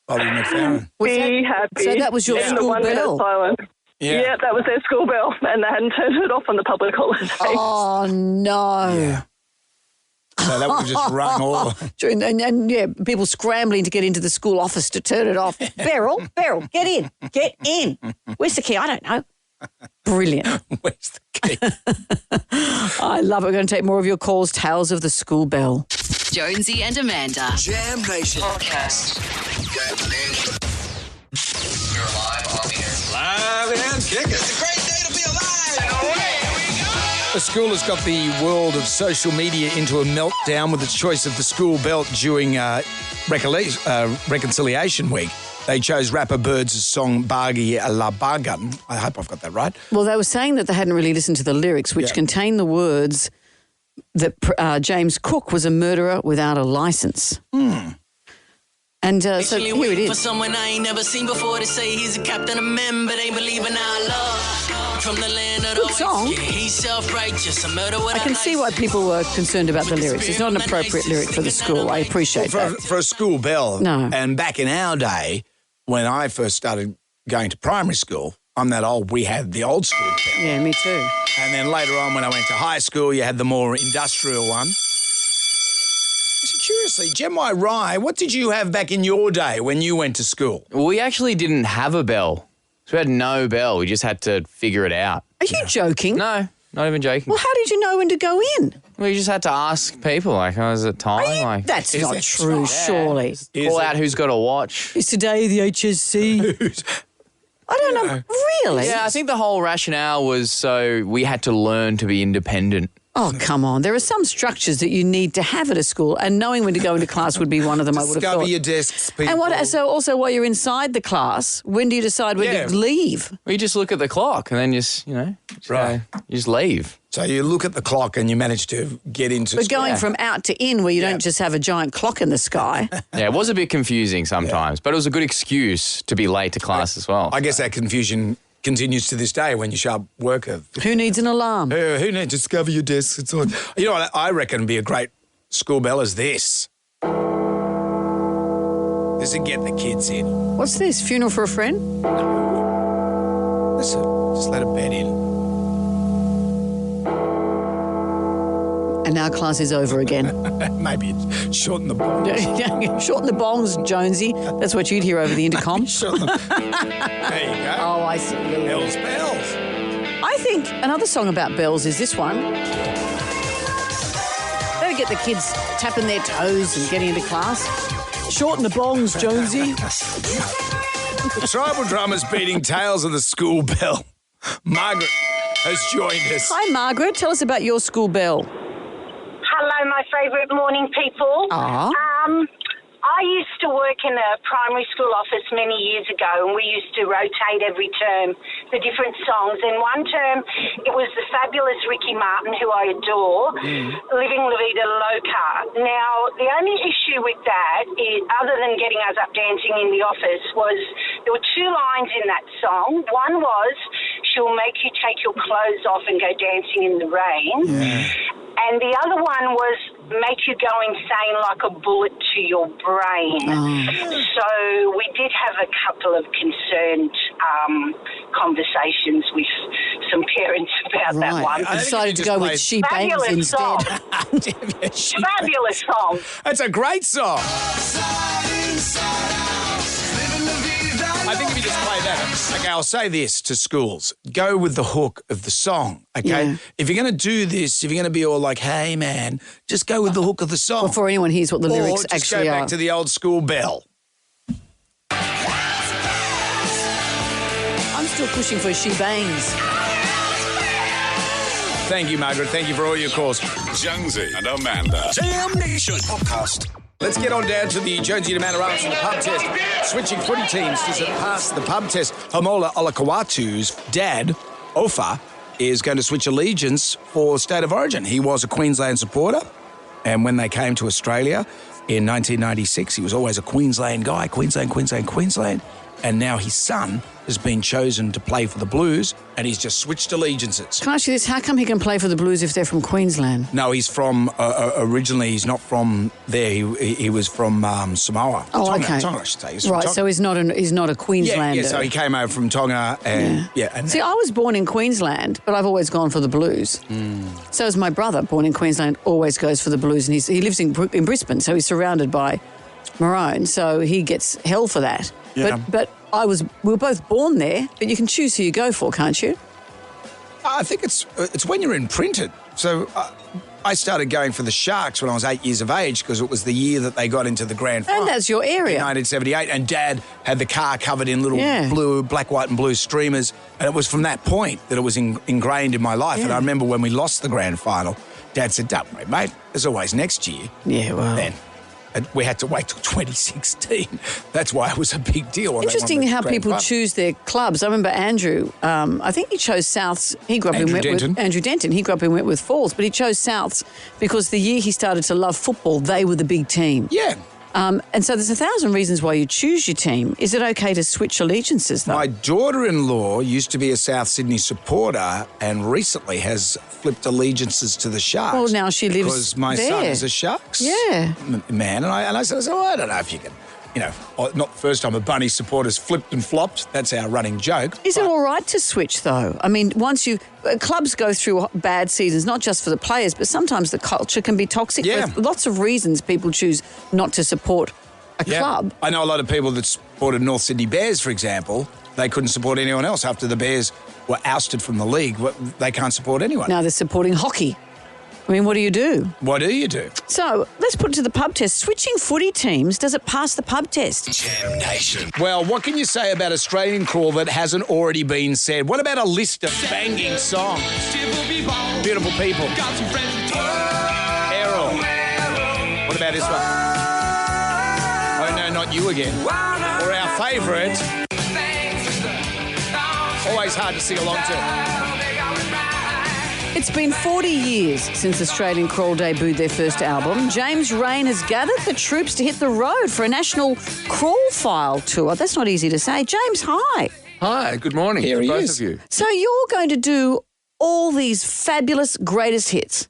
Speaker 1: Ollie McFerrin.
Speaker 22: Be happy.
Speaker 2: So that was your school
Speaker 22: 1 minute
Speaker 2: bell?
Speaker 22: silence.
Speaker 1: Yeah.
Speaker 22: That was their school bell, and they hadn't turned it off on the public holiday.
Speaker 2: Oh, no.
Speaker 1: Yeah. So that would just rung all.
Speaker 2: And people scrambling to get into the school office to turn it off. Beryl, get in. Get in. Where's the key? I don't know. Brilliant.
Speaker 1: Where's the key?
Speaker 2: I love it. We're going to take more of your calls. Tales of the School Bell.
Speaker 23: Jonesy and Amanda.
Speaker 18: Jam Nation.
Speaker 23: Podcast.
Speaker 18: You're live on the air. Live and kicking. It's a great day to be alive.
Speaker 1: A school has got the world of social media into a meltdown with its choice of the school belt during Reconciliation Week. They chose rapper Birds' song Bagi La Bagan. I hope I've got that right.
Speaker 2: Well, they were saying that they hadn't really listened to the lyrics, which contain the words that James Cook was a murderer without a license. And so here it is.
Speaker 21: For someone I ain't never seen before to say he's a captain of men, but ain't believing our love. From the land of
Speaker 2: Good song.
Speaker 21: He's self-righteous, a murder
Speaker 2: I can see why people were concerned about the lyrics. It's not an appropriate lyric for the school. I appreciate that.
Speaker 1: For a school bell.
Speaker 2: No.
Speaker 1: And back in our day, when I first started going to primary school, I'm that old, we had the old school bell.
Speaker 2: Yeah, me too.
Speaker 1: And then later on when I went to high school, you had the more industrial one. Curiously, Gemini Rye, what did you have back in your day when you went to school?
Speaker 5: We actually didn't have a bell. So we had no bell. We just had to figure it out.
Speaker 2: Are you joking?
Speaker 5: No, not even joking.
Speaker 2: Well, how did you know when to go in?
Speaker 5: We just had to ask people, like, oh, is it time?
Speaker 2: That's not true, surely.
Speaker 5: Call out who's got a watch.
Speaker 2: Is today the HSC? I don't know. Really?
Speaker 5: Yeah, I think the whole rationale was so we had to learn to be independent.
Speaker 2: Oh, come on. There are some structures that you need to have at a school, and knowing when to go into class would be one of them, I would have thought.
Speaker 1: Discover your desks, people.
Speaker 2: And so also while you're inside the class, when do you decide when to leave?
Speaker 5: Well, you just look at the clock and then you just leave.
Speaker 1: So you look at the clock and you manage to get into
Speaker 2: But
Speaker 1: school.
Speaker 2: going from out to in where you don't just have a giant clock in the sky.
Speaker 5: Yeah, it was a bit confusing sometimes, but it was a good excuse to be late to class as well.
Speaker 1: I guess that confusion continues to this day when you sharp worker.
Speaker 2: Who needs an alarm?
Speaker 1: Who needs to discover your desk? It's on. You know what I reckon would be a great school bell is this. This would get the kids in.
Speaker 2: What's this? Funeral for a friend?
Speaker 1: Listen, just let a bed in.
Speaker 2: And now class is over again.
Speaker 1: Maybe shorten the bongs.
Speaker 2: Shorten the bongs, Jonesy. That's what you'd hear over the intercom.
Speaker 1: There you go.
Speaker 2: Oh, I see.
Speaker 1: Bells, bells.
Speaker 2: I think another song about bells is this one. That'll get the kids tapping their toes and getting into class. Shorten the bongs, Jonesy.
Speaker 1: The tribal drummers beating tails of the school bell. Margaret has joined us.
Speaker 2: Hi, Margaret. Tell us about your school bell.
Speaker 15: Hello, my favourite morning people. I used to work in a primary school office many years ago, and we used to rotate every term the different songs. And one term, it was the fabulous Ricky Martin, who I adore, Living La Vida Loca. Now, the only issue with that, is, other than getting us up dancing in the office, was there were two lines in that song. One was, she'll make you take your clothes off and go dancing in the rain. Yeah. And the other one was make you go insane like a bullet to your brain. So we did have a couple of concerned conversations with some parents about that one.
Speaker 2: I decided to go with She Bangs instead.
Speaker 15: Fabulous song.
Speaker 1: That's a great song. I think if you just play that, okay, I'll say this to schools. Go with the hook of the song, okay?
Speaker 2: Yeah.
Speaker 1: If you're going to do this, if you're going to be all like, hey, man, just go with the hook of the song.
Speaker 2: Before anyone hears what the lyrics
Speaker 1: just
Speaker 2: actually
Speaker 1: go
Speaker 2: are.
Speaker 1: back to the old school bell.
Speaker 2: I'm still pushing for She Bangs.
Speaker 1: Thank you, Margaret. Thank you for all your calls.
Speaker 18: Jonesy and Amanda. Jam Nation Podcast.
Speaker 1: Let's get on down to the Jonesy and Amanda answer the pub test. Switching footy teams, does it pass the pub test? Homola Olakawatu's dad, Ofa, is going to switch allegiance for State of Origin. He was a Queensland supporter, and when they came to Australia in 1996, he was always a Queensland guy, Queensland. And now his son has been chosen to play for the Blues, and he's just switched allegiances.
Speaker 2: Can I ask you this? How come he can play for the Blues if they're from Queensland?
Speaker 1: No, he's from, originally he's not from there. He was from Samoa.
Speaker 2: Oh,
Speaker 1: Tonga,
Speaker 2: okay.
Speaker 1: Tonga, I should say. He's from
Speaker 2: Right,
Speaker 1: Tonga.
Speaker 2: so he's not a Queenslander.
Speaker 1: Yeah, so he came over from Tonga and, and
Speaker 2: See, I was born in Queensland, but I've always gone for the Blues. So is my brother, born in Queensland, always goes for the Blues, and he lives in Brisbane, so he's surrounded by Maroon, so he gets hell for that.
Speaker 1: Yeah.
Speaker 2: But we were both born there, but you can choose who you go for, can't you?
Speaker 1: I think it's when you're imprinted. So I started going for the Sharks when I was 8 years of age because it was the year that they got into the grand final.
Speaker 2: And that's your area.
Speaker 1: In 1978. And Dad had the car covered in little black, white and blue streamers. And it was from that point that it was ingrained in my life. And I remember when we lost the grand final, Dad said, don't worry, mate, there's always next year.
Speaker 2: Yeah, well.
Speaker 1: Then we had to wait till 2016. That's why it was a big deal.
Speaker 2: Interesting how people choose their clubs. I remember Andrew, I think he chose Souths. He grew up in Wentworth. Andrew Denton. He grew up in Wentworth Falls, but he chose Souths because the year he started to love football, they were the big team.
Speaker 1: Yeah.
Speaker 2: And so there's 1,000 reasons why you choose your team. Is it okay to switch allegiances, though?
Speaker 1: My daughter-in-law used to be a South Sydney supporter and recently has flipped allegiances to the Sharks.
Speaker 2: Well, now she lives
Speaker 1: because my
Speaker 2: there.
Speaker 1: son is a Sharks man. And I said, well, I don't know if you can, not the first time a Bunny supporter's flipped and flopped. That's our running joke.
Speaker 2: Is it all right to switch, though? I mean, clubs go through bad seasons, not just for the players, but sometimes the culture can be toxic.
Speaker 1: Yeah.
Speaker 2: For lots of reasons people choose not to support a club.
Speaker 1: I know a lot of people that supported North Sydney Bears, for example. They couldn't support anyone else after the Bears were ousted from the league. They can't support anyone.
Speaker 2: Now they're supporting hockey. I mean, what do you do?
Speaker 1: What do you do?
Speaker 2: So let's put it to the pub test. Switching footy teams, does it pass the pub test?
Speaker 18: Jam Nation.
Speaker 1: Well, what can you say about Australian Crawl that hasn't already been said? What about a list of banging songs? Beautiful people. Errol. What about this one? Oh, no, not you again. Or our favourite. Always hard to sing along to.
Speaker 2: It's been 40 years since Australian Crawl debuted their first album. James Rain has gathered the troops to hit the road for a national Crawl File tour. That's not easy to say. James, hi.
Speaker 6: Hi, good morning
Speaker 1: Here
Speaker 6: to
Speaker 1: he
Speaker 6: both
Speaker 1: is.
Speaker 6: of you.
Speaker 2: So you're going to do all these fabulous greatest hits.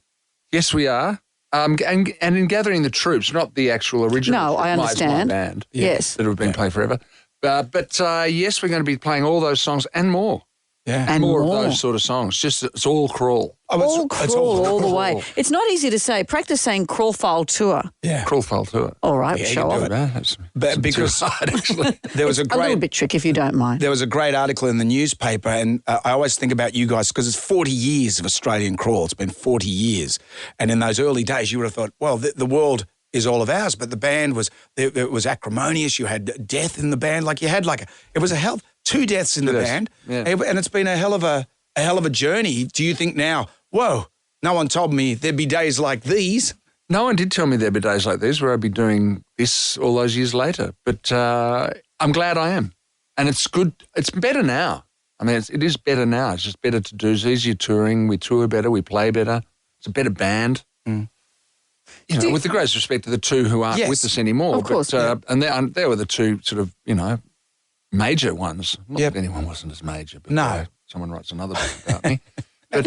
Speaker 6: Yes, we are. And in gathering the troops, not the actual original.
Speaker 2: No, I understand.
Speaker 6: My band.
Speaker 2: Yes.
Speaker 6: That have been playing forever. But yes, we're going to be playing all those songs and more.
Speaker 1: Yeah.
Speaker 2: And
Speaker 6: more of those sort of songs. Just it's all crawl.
Speaker 2: All crawl all the way. It's not easy to say. Practice saying Crawl File tour.
Speaker 1: Yeah.
Speaker 6: Crawl File tour.
Speaker 2: All right,
Speaker 1: Yeah,
Speaker 2: show
Speaker 1: you can
Speaker 2: off.
Speaker 1: do it. Because
Speaker 6: actually.
Speaker 1: There was a
Speaker 2: little bit tricky if you don't mind.
Speaker 1: There was a great article in the newspaper, and I always think about you guys because it's 40 years of Australian Crawl. It's been 40 years. And in those early days, you would have thought, well, the world is all of ours, but the band was, it was acrimonious. You had death in the band. Like you had it was a hell, 2 deaths in the band.
Speaker 6: Yeah.
Speaker 1: And it's been a hell of a journey. Do you think now, whoa, no one told me there'd be days like these?
Speaker 6: No one did tell me there'd be days like these where I'd be doing this all those years later. But I'm glad I am. And it's good. It's better now. I mean, it is better now. It's just better to do. It's easier touring. We tour better. We play better. It's a better band.
Speaker 1: Mm.
Speaker 6: With the greatest respect to the two who aren't with us anymore.
Speaker 2: Of course.
Speaker 6: And they were the two sort of, major ones. Not that anyone wasn't as major. But someone writes another book about me. But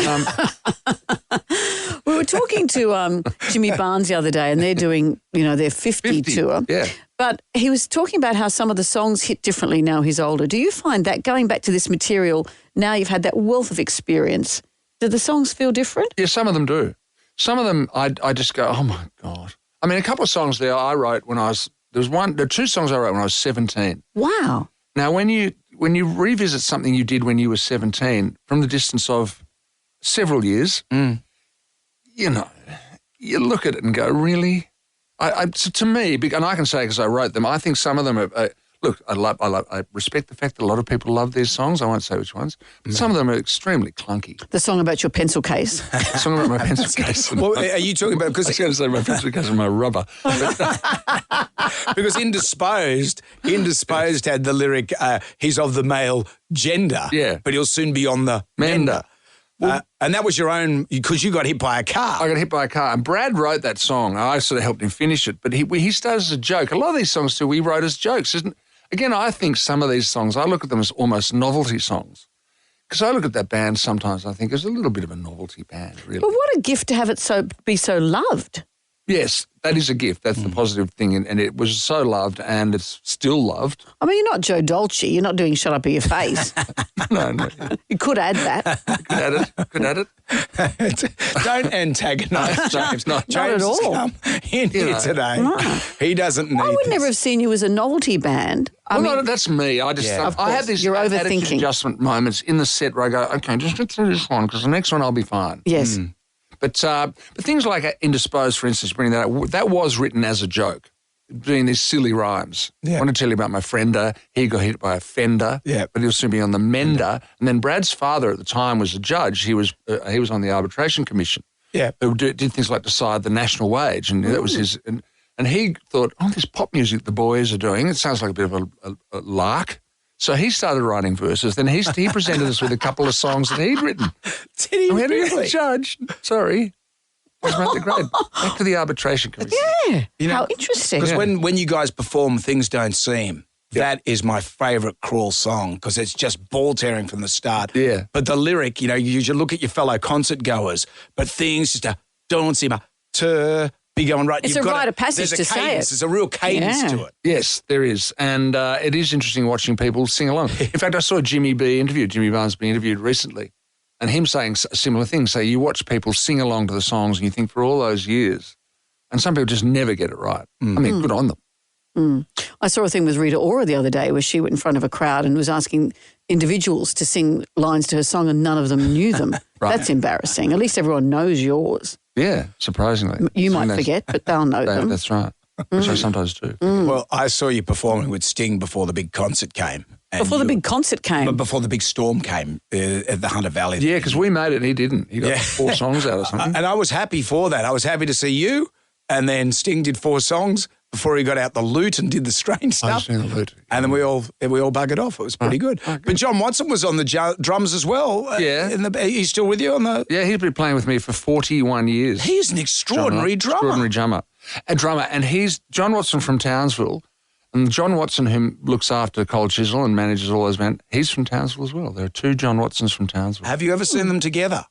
Speaker 2: we were talking to Jimmy Barnes the other day, and they're doing, their 50 tour.
Speaker 6: Yeah.
Speaker 2: But he was talking about how some of the songs hit differently now he's older. Do you find that, going back to this material, now you've had that wealth of experience, do the songs feel different?
Speaker 6: Yeah, some of them do. Some of them I just go, oh, my God. I mean, a couple of songs there I wrote when there are 2 songs I wrote when I was 17.
Speaker 2: Wow.
Speaker 6: Now, when you revisit something you did when you were 17 from the distance of several years, you look at it and go, really? To me, and I can say because I wrote them, I think some of them are, look, I respect the fact that a lot of people love these songs. I won't say which ones. But some of them are extremely clunky.
Speaker 2: The song about your pencil case.
Speaker 6: The song about my pencil case.
Speaker 1: Well, are you talking about, because
Speaker 6: I was going to say my pencil case and my rubber.
Speaker 1: Because Indisposed had the lyric, he's of the male gender, but he'll soon be on the mender. And that was your own, because you got hit by a car.
Speaker 6: I got hit by a car. And Brad wrote that song. I sort of helped him finish it. But he started as a joke. A lot of these songs, too, we wrote as jokes. Again, I think some of these songs, I look at them as almost novelty songs. Because I look at that band sometimes, I think it's a little bit of a novelty band, really.
Speaker 2: But what a gift to have it be so loved.
Speaker 6: Yes, that is a gift. That's the positive thing. And it was so loved and it's still loved.
Speaker 2: I mean, you're not Joe Dolce. You're not doing Shut Up in Your Face.
Speaker 6: No.
Speaker 2: You could add that.
Speaker 6: Could add it.
Speaker 1: Don't antagonise James.
Speaker 2: Not
Speaker 1: James
Speaker 2: at all.
Speaker 1: Has come in here today.
Speaker 2: No.
Speaker 1: He doesn't need
Speaker 2: I would
Speaker 1: this.
Speaker 2: never have seen you as a novelty band.
Speaker 6: No, that's me. I just I had these
Speaker 2: You're
Speaker 6: attitude
Speaker 2: overthinking.
Speaker 6: adjustment moments in the set where I go, okay, just get through this one because the next one I'll be fine.
Speaker 2: Yes.
Speaker 6: But things like Indisposed, for instance, bringing that up, that was written as a joke, doing these silly rhymes. I want to tell you about my friender. He got hit by a fender, but he was swimming on the mender. And then Brad's father at the time was a judge. He was on the arbitration commission.
Speaker 1: Yeah.
Speaker 6: Who did things like decide the national wage, and that was his. And he thought, this pop music the boys are doing, it sounds like a bit of a lark. So he started writing verses. Then he presented us with a couple of songs that he'd written.
Speaker 1: Did he
Speaker 6: really? Judge, sorry. Back to the arbitration commission.
Speaker 2: Yeah, how interesting.
Speaker 1: Because when you guys perform Things Don't Seem, that is my favourite Crawl song because it's just ball-tearing from the start.
Speaker 6: Yeah.
Speaker 1: But the lyric, you should look at your fellow concert goers, but things just don't seem to be going right.
Speaker 2: It's a rite of passage to say it.
Speaker 1: There's a real cadence to it.
Speaker 6: Yes, there is. And it is interesting watching people sing along. In fact, I saw Jimmy Barnes be interviewed recently, and him saying a similar thing. So you watch people sing along to the songs and you think for all those years, and some people just never get it right. I mean, good on them.
Speaker 2: I saw a thing with Rita Ora the other day where she went in front of a crowd and was asking individuals to sing lines to her song and none of them knew them. That's embarrassing. At least everyone knows yours.
Speaker 6: Yeah, surprisingly.
Speaker 2: You might forget, but they'll know them.
Speaker 6: That's right. Which I sometimes do.
Speaker 1: Well, I saw you performing with Sting before the big concert came.
Speaker 2: Before the big concert came?
Speaker 1: Before the big storm came at the Hunter Valley.
Speaker 6: Yeah, because we made it and he didn't. He got 4 songs out or something.
Speaker 1: And I was happy for that. I was happy to see you, and then Sting did 4 songs before he got out the lute and did the strange stuff.
Speaker 6: I was doing the lute.
Speaker 1: And then we all buggered off. It was pretty good. But John Watson was on the drums as well.
Speaker 6: Yeah.
Speaker 1: He's still with you on the...
Speaker 6: Yeah, he's been playing with me for 41 years.
Speaker 1: He's an extraordinary drummer.
Speaker 6: Extraordinary drummer. And he's John Watson from Townsville. And John Watson, who looks after Cold Chisel and manages all those bands, he's from Townsville as well. There are 2 John Watsons from Townsville.
Speaker 1: Have you ever seen them together?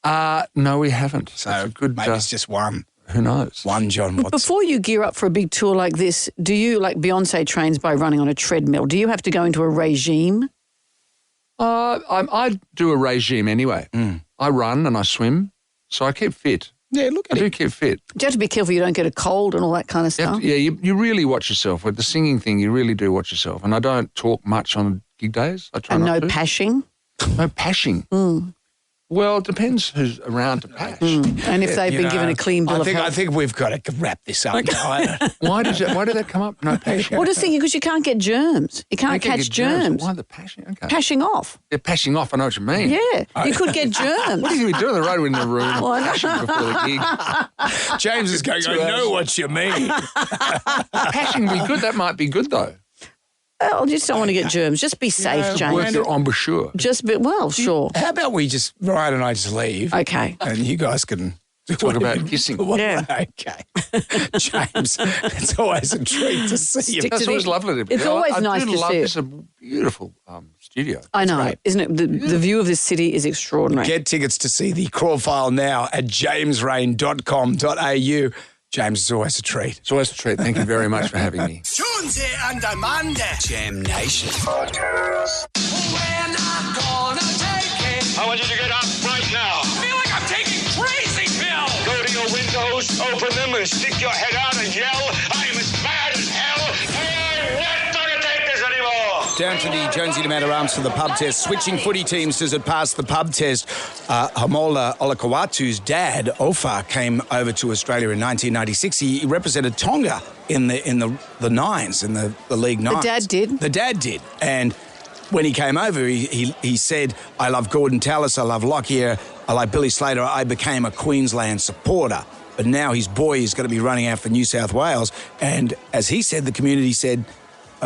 Speaker 6: No, we haven't.
Speaker 1: So good. Maybe it's just one.
Speaker 6: Who knows?
Speaker 1: One John Watson.
Speaker 2: Before you gear up for a big tour like this, do you, like Beyonce trains by running on a treadmill, do you have to go into a regime?
Speaker 6: I do a regime anyway. I run and I swim, so I keep fit.
Speaker 1: Yeah, look at
Speaker 6: I do keep fit.
Speaker 2: Do you have to be careful you don't get a cold and all that kind of stuff?
Speaker 6: You really watch yourself. With the singing thing, you really do watch yourself. And I don't talk much on gig days. I try
Speaker 2: and
Speaker 6: not
Speaker 2: no
Speaker 6: to.
Speaker 2: pashing?
Speaker 6: No pashing? Well, it depends who's around to pash.
Speaker 2: And if they've been given a clean bill of health.
Speaker 1: I think we've got to wrap this up now.
Speaker 6: Why did that come up? No pashing?
Speaker 2: Well, just thinking because you can't get germs. You can't catch germs.
Speaker 6: Why the pashing? Okay.
Speaker 2: Pashing off.
Speaker 6: Yeah, pashing off, I know what you mean.
Speaker 2: Yeah, you could get germs.
Speaker 6: What are you doing on the road in the room? Pashing before the gig.
Speaker 1: James is going, I know what you mean.
Speaker 6: Pashing would be good. That might be good, though.
Speaker 2: Well, just don't want to get germs. Just be safe, James.
Speaker 6: Worth your embouchure.
Speaker 2: Sure.
Speaker 1: How about we just, Ryan and I just leave?
Speaker 2: Okay.
Speaker 1: And you guys can...
Speaker 6: Talk about kissing.
Speaker 2: Yeah.
Speaker 1: Okay. James, it's always a treat to see you.
Speaker 6: It's always lovely to be.
Speaker 2: It's always nice to see it.
Speaker 6: It's a beautiful studio.
Speaker 2: I know, isn't it? The view of this city is extraordinary.
Speaker 1: Get tickets to see the Crawl File now at jamesrain.com.au. James, it's always a treat.
Speaker 6: It's always a treat. Thank you very much for having me.
Speaker 17: Jonesy and Amanda. Jam Nation. Podcast. We're not gonna take it.
Speaker 3: I want you to get up right now.
Speaker 17: I feel like I'm taking crazy pills.
Speaker 3: Go to your windows, open them, and stick your head out and yell, I'm as mad as hell. I'm not gonna take this anymore.
Speaker 1: Down to the Jonesy and Amanda Arms for the pub test. Switching footy teams as it passed the pub test. Hamola Olakawatu's dad, Ofa, came over to Australia in 1996. He represented Tonga in the nines, in the League Nines.
Speaker 2: The dad did?
Speaker 1: The dad did. And when he came over, he said, I love Gordon Tallis, I love Lockyer, I like Billy Slater. I became a Queensland supporter. But now his boy is going to be running out for New South Wales. And as he said, the community said,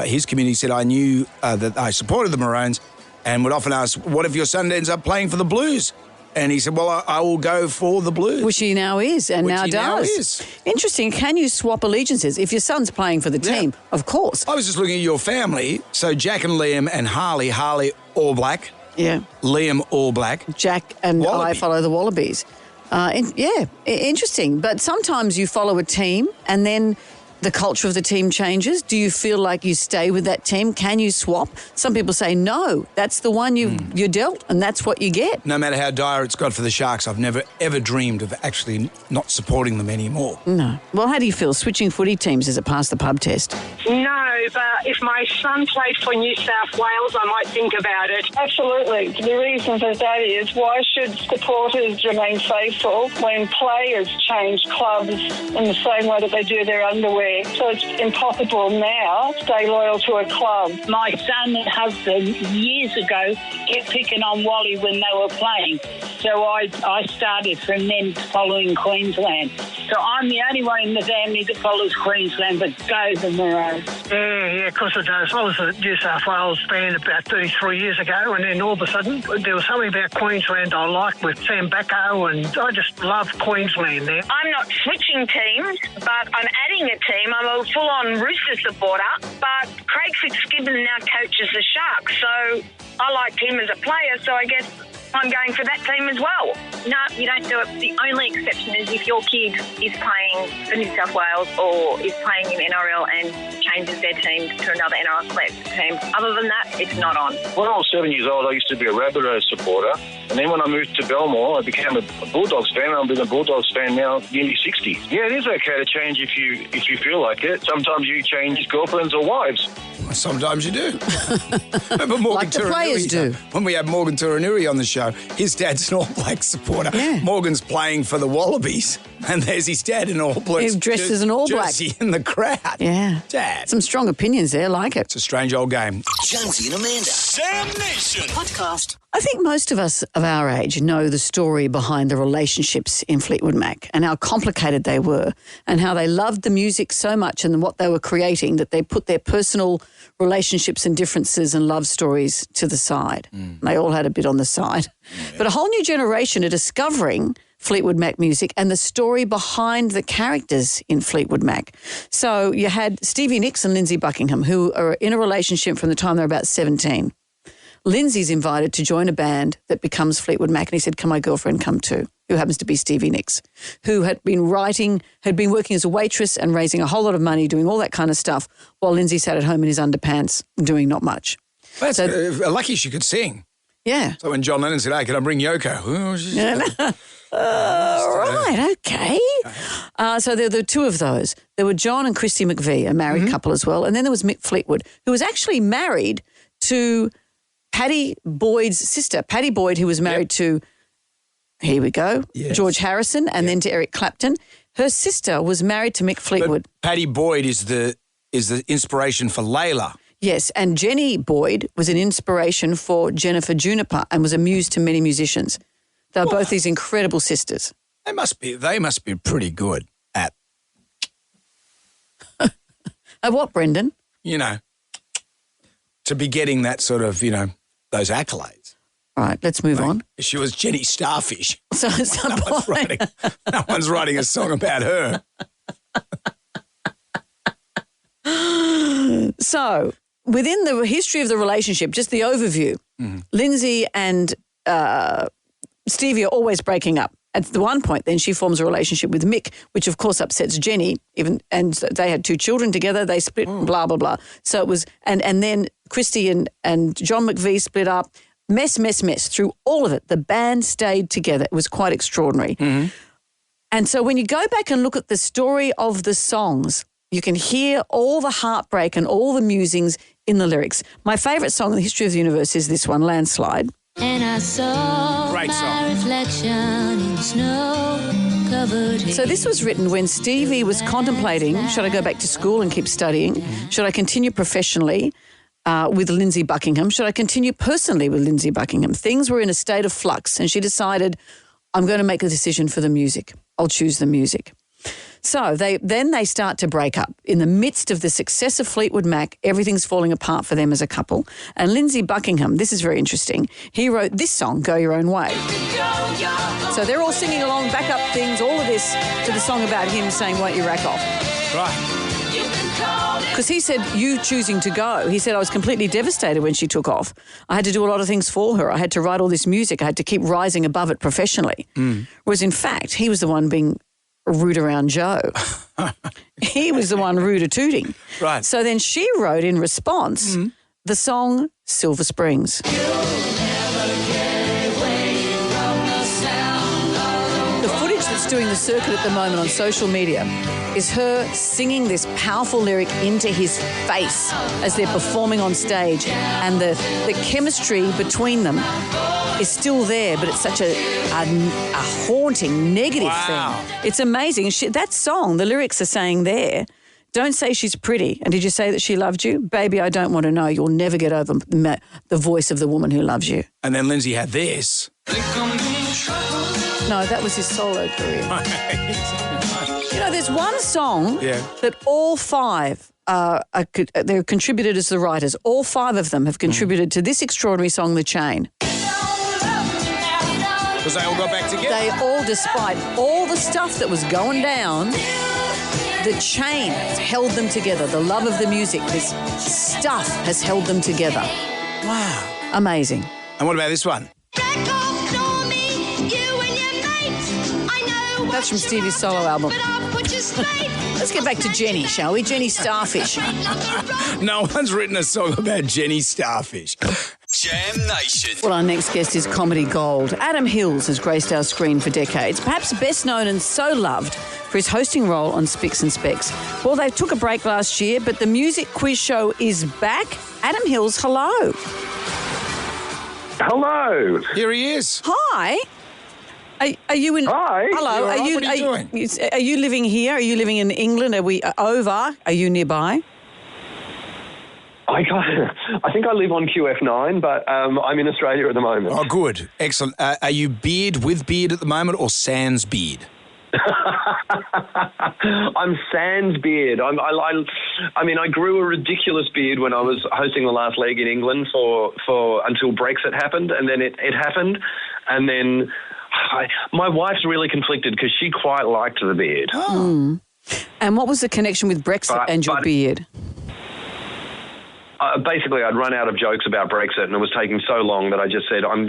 Speaker 1: his community said, I knew that I supported the Maroons and would often ask, what if your son ends up playing for the Blues? And he said, well, I will go for the Blues.
Speaker 2: Which he now is and now does. Interesting. Can you swap allegiances? If your son's playing for the team, of course.
Speaker 1: I was just looking at your family. So Jack and Liam and Harley All Black.
Speaker 2: Yeah.
Speaker 1: Liam All Black.
Speaker 2: Jack and
Speaker 1: Wallaby.
Speaker 2: I follow the Wallabies. Interesting. But sometimes you follow a team and then the culture of the team changes. Do you feel like you stay with that team? Can you swap? Some people say, no, that's the one you're dealt and that's what you get.
Speaker 1: No matter how dire it's got for the Sharks, I've never, ever dreamed of actually not supporting them anymore.
Speaker 2: No. Well, how do you feel switching footy teams as it passed the pub test?
Speaker 15: No, if my son played for New South Wales, I might think about it.
Speaker 22: Absolutely. The reason for that is, why should supporters remain faithful when players change clubs in the same way that they do their underwear? So it's impossible now to stay loyal to a club.
Speaker 7: My son and husband years ago kept picking on Wally when they were playing. So I started from then following Queensland. So I'm the only one in the family that follows Queensland, but go the Maroons.
Speaker 8: Yeah, of course it does. I was a New South Wales fan about 33 years ago, and then all of a sudden there was something about Queensland I liked with Sam Backo, and I just love Queensland there.
Speaker 15: I'm not switching teams, but I'm adding a team. I'm a full-on Rooster supporter, but Craig Fitzgibbon now coaches the Sharks, so I liked him as a player, so I guess I'm going for that team as well.
Speaker 12: No, you don't do it. The only exception is if your kid is playing for New South Wales or is playing in NRL and changes their team to another NRL team. Other than that, it's not on.
Speaker 24: When I was 7 years old, I used to be a Rabbitohs supporter. And then when I moved to Belmore, I became a Bulldogs fan. I've been a Bulldogs fan now, nearly 60. Yeah, it is okay to change if you feel like it. Sometimes you change girlfriends or wives.
Speaker 1: Sometimes you do. Remember Morgan
Speaker 2: Like the players do.
Speaker 1: When we had Morgan Turanuri on the show, his dad's an All Blacks supporter.
Speaker 2: Yeah.
Speaker 1: Morgan's playing for the Wallabies, and there's his dad in All Blacks.
Speaker 2: He's dressed as an All Black.
Speaker 1: Jersey in the crowd.
Speaker 2: Yeah.
Speaker 1: Dad.
Speaker 2: Some strong opinions there, like it.
Speaker 1: It's a strange old game.
Speaker 17: Jonesy and Amanda. Sam Nation.
Speaker 12: Podcast.
Speaker 2: I think most of us of our age know the story behind the relationships in Fleetwood Mac and how complicated they were and how they loved the music so much and what they were creating that they put their personal relationships and differences and love stories to the side. They all had a bit on the side. But a whole new generation are discovering Fleetwood Mac music and the story behind the characters in Fleetwood Mac. So you had Stevie Nicks and Lindsey Buckingham, who are in a relationship from the time they're about 17. Lindsay's invited to join a band that becomes Fleetwood Mac, and he said, "Can my girlfriend come too?" Who happens to be Stevie Nicks, who had been working as a waitress and raising a whole lot of money, doing all that kind of stuff, while Lindsay sat at home in his underpants doing not much.
Speaker 1: Well, lucky she could sing.
Speaker 2: Yeah.
Speaker 1: So when John Lennon said, "Hey, can I bring Yoko?"
Speaker 2: Right, okay. So there were two of those. There were John and Christy McVie, a married couple as well, and then there was Mick Fleetwood, who was actually married to Patty Boyd's sister, Patty Boyd, who was married to, here we go, George Harrison, and then to Eric Clapton. Her sister was married to Mick Fleetwood.
Speaker 1: But Patty Boyd is the inspiration for Layla.
Speaker 2: Yes, and Jenny Boyd was an inspiration for Jennifer Juniper and was a muse to many musicians. They were both these incredible sisters.
Speaker 1: They must be pretty good at
Speaker 2: what, Brendan?
Speaker 1: To be getting that sort of, those accolades.
Speaker 2: All right, let's move on.
Speaker 1: She was Jenny Starfish.
Speaker 2: So at some point...
Speaker 1: No one's writing a song about her.
Speaker 2: So within the history of the relationship, just the overview, Lindsay and Stevie are always breaking up. At the one point, then she forms a relationship with Mick, which of course upsets Jenny. And they had 2 children together. They split. Blah blah blah. So it was, and then Christy and John McVie split up. Mess. Through all of it, the band stayed together. It was quite extraordinary. And so when you go back and look at the story of the songs, you can hear all the heartbreak and all the musings in the lyrics. My favourite song in the history of the universe is this one, Landslide.
Speaker 25: And I saw my reflection in snow-covered
Speaker 2: So this was written when Stevie was contemplating, should I go back to school and keep studying? Should I continue professionally with Lindsey Buckingham? Should I continue personally with Lindsey Buckingham? Things were in a state of flux, and she decided, I'm going to make a decision for the music. I'll choose the music. So they start to break up. In the midst of the success of Fleetwood Mac, everything's falling apart for them as a couple. And Lindsey Buckingham, this is very interesting, he wrote this song, Go Your Own Way. So they're all singing along, back up things, all of this to the song about him saying, won't you rack off?
Speaker 1: Right.
Speaker 2: Because he said, you choosing to go. He said, I was completely devastated when she took off. I had to do a lot of things for her. I had to write all this music. I had to keep rising above it professionally. Whereas in fact, he was the one being rude around Joe. He was the one rude-a-tooting.
Speaker 1: Right.
Speaker 2: So then she wrote in response the song Silver Springs. The footage that's doing the circuit at the moment on social media is her singing this powerful lyric into his face as they're performing on stage. And the chemistry between them is still there, but it's such a haunting, negative thing. It's amazing. That song, the lyrics are saying there, don't say she's pretty. And did you say that she loved you? Baby, I don't want to know. You'll never get over the voice of the woman who loves you.
Speaker 1: And then Lindsay had this.
Speaker 2: No, that was his solo career. You know, there's one song that all five they're contributed as the writers. All five of them have contributed to this extraordinary song, The Chain.
Speaker 1: Because they all got back together.
Speaker 2: They all, despite all the stuff that was going down, The Chain has held them together. The love of the music, this stuff has held them together.
Speaker 1: Wow.
Speaker 2: Amazing.
Speaker 1: And what about this one?
Speaker 2: That's from Stevie's solo album. Let's get back to Jenny, shall we? Jenny Starfish.
Speaker 1: No one's written a song about Jenny Starfish.
Speaker 17: Jam Nation.
Speaker 2: Well, our next guest is comedy gold. Adam Hills has graced our screen for decades, perhaps best known and so loved for his hosting role on Spicks and Specs. Well, they took a break last year, but the music quiz show is back. Adam Hills, hello.
Speaker 10: Hello.
Speaker 1: Here he is.
Speaker 2: Hi. Are you in?
Speaker 10: Hi.
Speaker 2: Hello.
Speaker 1: What are you doing?
Speaker 2: Are you living here? Are you living in England? Are we over? Are you nearby?
Speaker 10: I think I live on QF9, but I'm in Australia at the moment.
Speaker 1: Oh, good. Excellent. Are you beard with beard at the moment or sans beard?
Speaker 10: I'm sans beard. I mean, I grew a ridiculous beard when I was hosting the last leg in England for until Brexit happened, and then it happened, and then my wife's really conflicted because she quite liked the beard.
Speaker 2: Oh. And what was the connection with Brexit and your beard?
Speaker 10: Basically, I'd run out of jokes about Brexit, and it was taking so long that I just said, I'm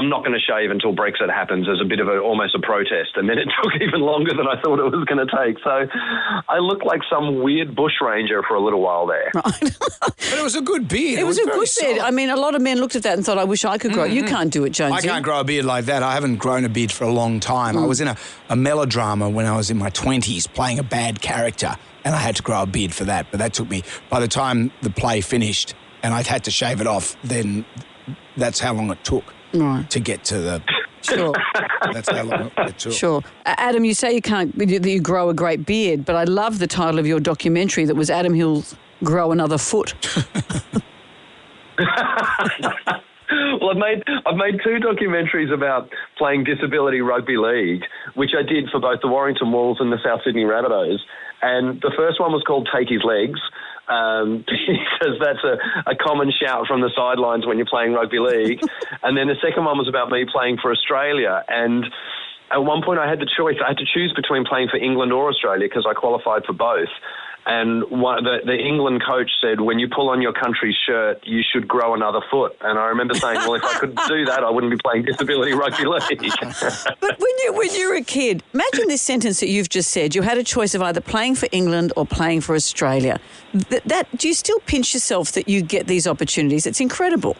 Speaker 10: not going to shave until Brexit happens as a bit of almost a protest. And then it took even longer than I thought it was going to take. So I looked like some weird bushranger for a little while there.
Speaker 2: Right.
Speaker 1: But it was a good beard.
Speaker 2: It was a good beard. I mean, a lot of men looked at that and thought, I wish I could grow it. You can't do it, Jonesy.
Speaker 1: I can't grow a beard like that. I haven't grown a beard for a long time. I was in a melodrama when I was in my 20s playing a bad character. And I had to grow a beard for that. But that took me, by the time the play finished and I'd had to shave it off, then that's how long it took to get to the...
Speaker 2: Sure.
Speaker 1: That's how long it took.
Speaker 2: Sure. Adam, you say that you grow a great beard, but I love the title of your documentary that was Adam Hills Grow Another Foot.
Speaker 10: Well, I've made two documentaries about playing disability rugby league, which I did for both the Warrington Wolves and the South Sydney Rabbitohs. And the first one was called Take His Legs, because that's a common shout from the sidelines when you're playing rugby league. And then the second one was about me playing for Australia. And at one point I had the choice. I had to choose between playing for England or Australia because I qualified for both. And the England coach said, when you pull on your country's shirt, you should grow another foot. And I remember saying, well, if I could do that, I wouldn't be playing disability rugby league.
Speaker 2: But when you were a kid, imagine this sentence that you've just said. You had a choice of either playing for England or playing for Australia. Do you still pinch yourself that you get these opportunities? It's incredible.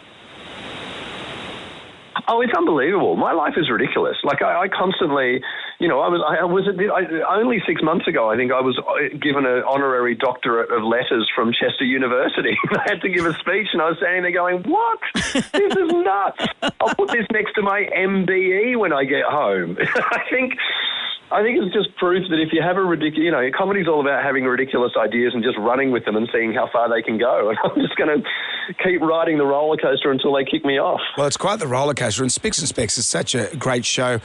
Speaker 10: Oh, it's unbelievable. My life is ridiculous. Like I constantly, only 6 months ago, I think I was given an honorary doctorate of letters from Chester University. I had to give a speech and I was standing there going, what? This is nuts. I'll put this next to my MBE when I get home. I think it's just proof that if you have a ridiculous, comedy's all about having ridiculous ideas and just running with them and seeing how far they can go. And I'm just going to keep riding the roller coaster until they kick me off. Well,
Speaker 1: it's quite the roller coaster. And Spicks and Specs is such a great show.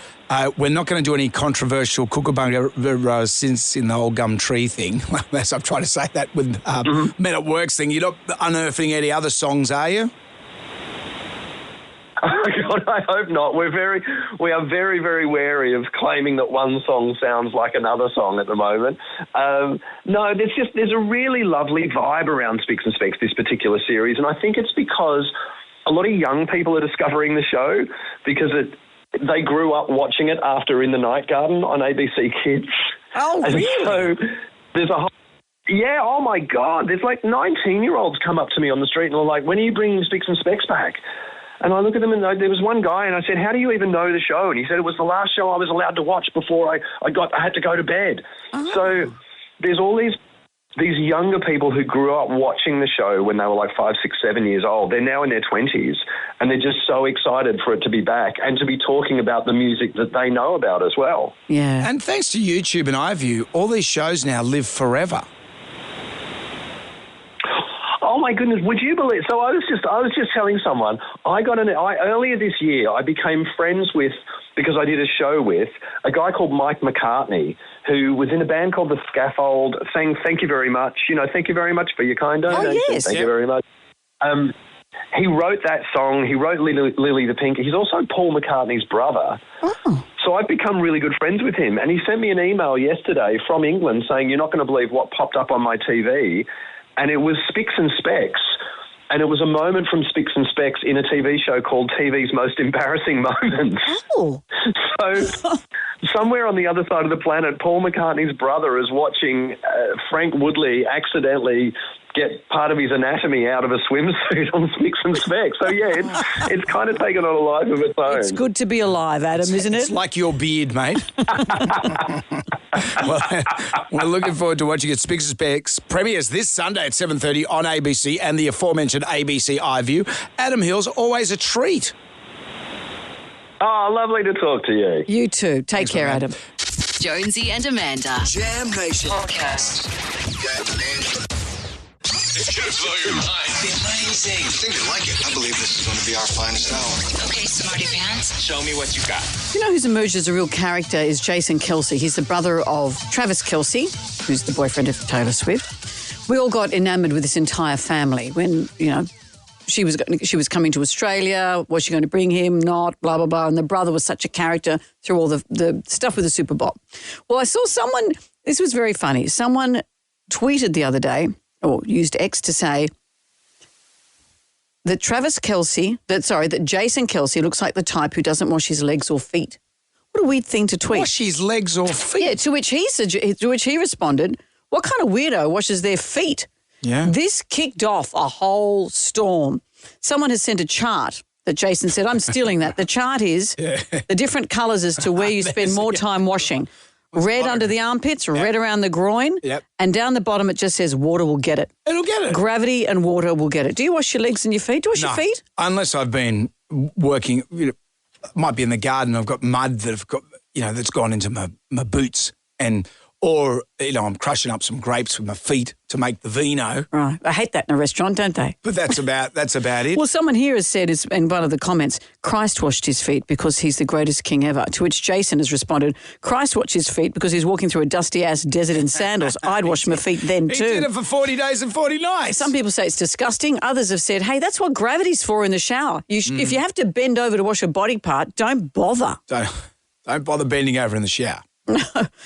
Speaker 1: We're not going to do any controversial kookaburra since in the whole gum tree thing. As I'm trying to say that with Men at Works thing. You're not unearthing any other songs, are you?
Speaker 10: Oh God, I hope not. We are very, very wary of claiming that one song sounds like another song at the moment. No, there's a really lovely vibe around Spicks and Specs, this particular series, and I think it's because a lot of young people are discovering the show because they grew up watching it after In the Night Garden on ABC Kids.
Speaker 2: Oh,
Speaker 10: and
Speaker 2: really?
Speaker 10: So there's a whole... Yeah, oh my God. There's like 19-year-olds come up to me on the street and are like, when are you bringing Spicks and Specs back? And I look at them and there was one guy and I said, how do you even know the show? And he said, it was the last show I was allowed to watch before I had to go to bed.
Speaker 2: Oh.
Speaker 10: So there's all these younger people who grew up watching the show when they were like 5, 6, 7 years old. They're now in their 20s and they're just so excited for it to be back and to be talking about the music that they know about as well.
Speaker 2: Yeah.
Speaker 1: And thanks to YouTube and iView, all these shows now live forever.
Speaker 10: Oh my goodness! Would you believe? So I was just telling someone earlier this year I became friends with, because I did a show with a guy called Mike McCartney, who was in a band called The Scaffold. Saying thank you very much. Thank you very much for your kind donation.
Speaker 2: Oh, yes.
Speaker 10: Thank you very much. He wrote that song. He wrote Lily the Pink. He's also Paul McCartney's brother.
Speaker 2: Oh.
Speaker 10: So I've become really good friends with him. And he sent me an email yesterday from England saying, you're not going to believe what popped up on my TV. And it was Spicks and Specks. And it was a moment from Spicks and Specks in a TV show called TV's Most Embarrassing Moments.
Speaker 2: Oh.
Speaker 10: So somewhere on the other side of the planet, Paul McCartney's brother is watching Frank Woodley accidentally get part of his anatomy out of a swimsuit on Spicks and Specks. So, yeah, it's kind of taken on a life of its own.
Speaker 2: It's good to be alive, Adam, isn't it?
Speaker 1: It's like your beard, mate. Well, we're looking forward to watching it. Spicks and Specks premieres this Sunday at 7:30 on ABC and the aforementioned ABC iView. Adam Hills, always a treat.
Speaker 10: Oh, lovely to talk to you.
Speaker 2: You too. Take care, Adam.
Speaker 23: Jonesy and Amanda.
Speaker 17: Jam Nation Podcast.
Speaker 18: It's gonna blow your mind.
Speaker 17: Amazing. I think you like it. I believe this is going to be our finest hour.
Speaker 23: Okay, smarty pants.
Speaker 18: Show me what you got.
Speaker 2: You know who's emerged as a real character is Jason Kelce. He's the brother of Travis Kelce, who's the boyfriend of Taylor Swift. We all got enamoured with this entire family when, she was coming to Australia. Was she going to bring him? Not, blah, blah, blah. And the brother was such a character through all the stuff with the Super Bowl. Well, I saw someone, this was very funny. Someone tweeted the other day, or used X to say that that Jason Kelce looks like the type who doesn't wash his legs or feet. What a weird thing to tweet.
Speaker 1: Wash his legs or feet?
Speaker 2: Yeah, to which he responded, what kind of weirdo washes their feet?
Speaker 1: Yeah.
Speaker 2: This kicked off a whole storm. Someone has sent a chart that Jason said, I'm stealing that. The chart is the different colours as to where you spend more time washing. Red under the armpits, red around the groin, and down the bottom it just says water will get it.
Speaker 1: It'll get it.
Speaker 2: Gravity and water will get it. Do you wash your legs and your feet? Do you wash your feet?
Speaker 1: Unless I've been working, might be in the garden, I've got mud that I've got, that's gone into my boots or I'm crushing up some grapes with my feet to make the vino.
Speaker 2: Right. I hate that in a restaurant, don't they?
Speaker 1: But that's about it.
Speaker 2: Well, someone here has said in one of the comments, Christ washed his feet because he's the greatest king ever. To which Jason has responded, Christ washed his feet because he's walking through a dusty-ass desert in sandals. I'd wash my feet then too.
Speaker 1: He did it for 40 days and 40 nights.
Speaker 2: Some people say it's disgusting. Others have said, hey, that's what gravity's for in the shower. If you have to bend over to wash a body part, don't bother.
Speaker 1: Don't bother bending over in the shower.
Speaker 2: No.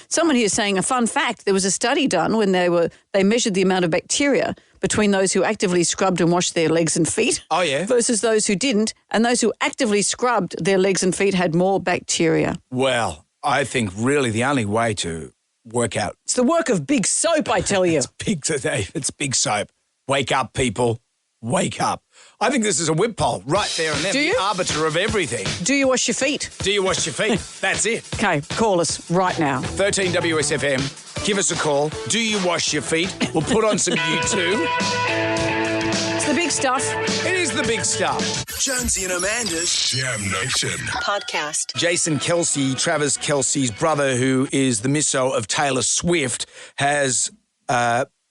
Speaker 2: Someone here is saying a fun fact. There was a study done when they measured the amount of bacteria between those who actively scrubbed and washed their legs and feet versus those who didn't. And those who actively scrubbed their legs and feet had more bacteria.
Speaker 1: Well, I think really the only way to work out...
Speaker 2: It's the work of big soap, I tell you.
Speaker 1: It's big soap. Wake up, people. Wake up. I think this is a whip poll right there and then.
Speaker 2: Do you?
Speaker 1: The arbiter of everything.
Speaker 2: Do you wash your feet?
Speaker 1: Do you wash your feet? That's it.
Speaker 2: Okay, call us right now.
Speaker 1: 13 WSFM. Give us a call. Do you wash your feet? We'll put on some U2.
Speaker 2: It's the big stuff.
Speaker 1: It is the big stuff.
Speaker 17: Jonesy and Amanda's Jam Nation
Speaker 23: Podcast.
Speaker 1: Jason Kelce, Travis Kelce's brother, who is the misso of Taylor Swift, has...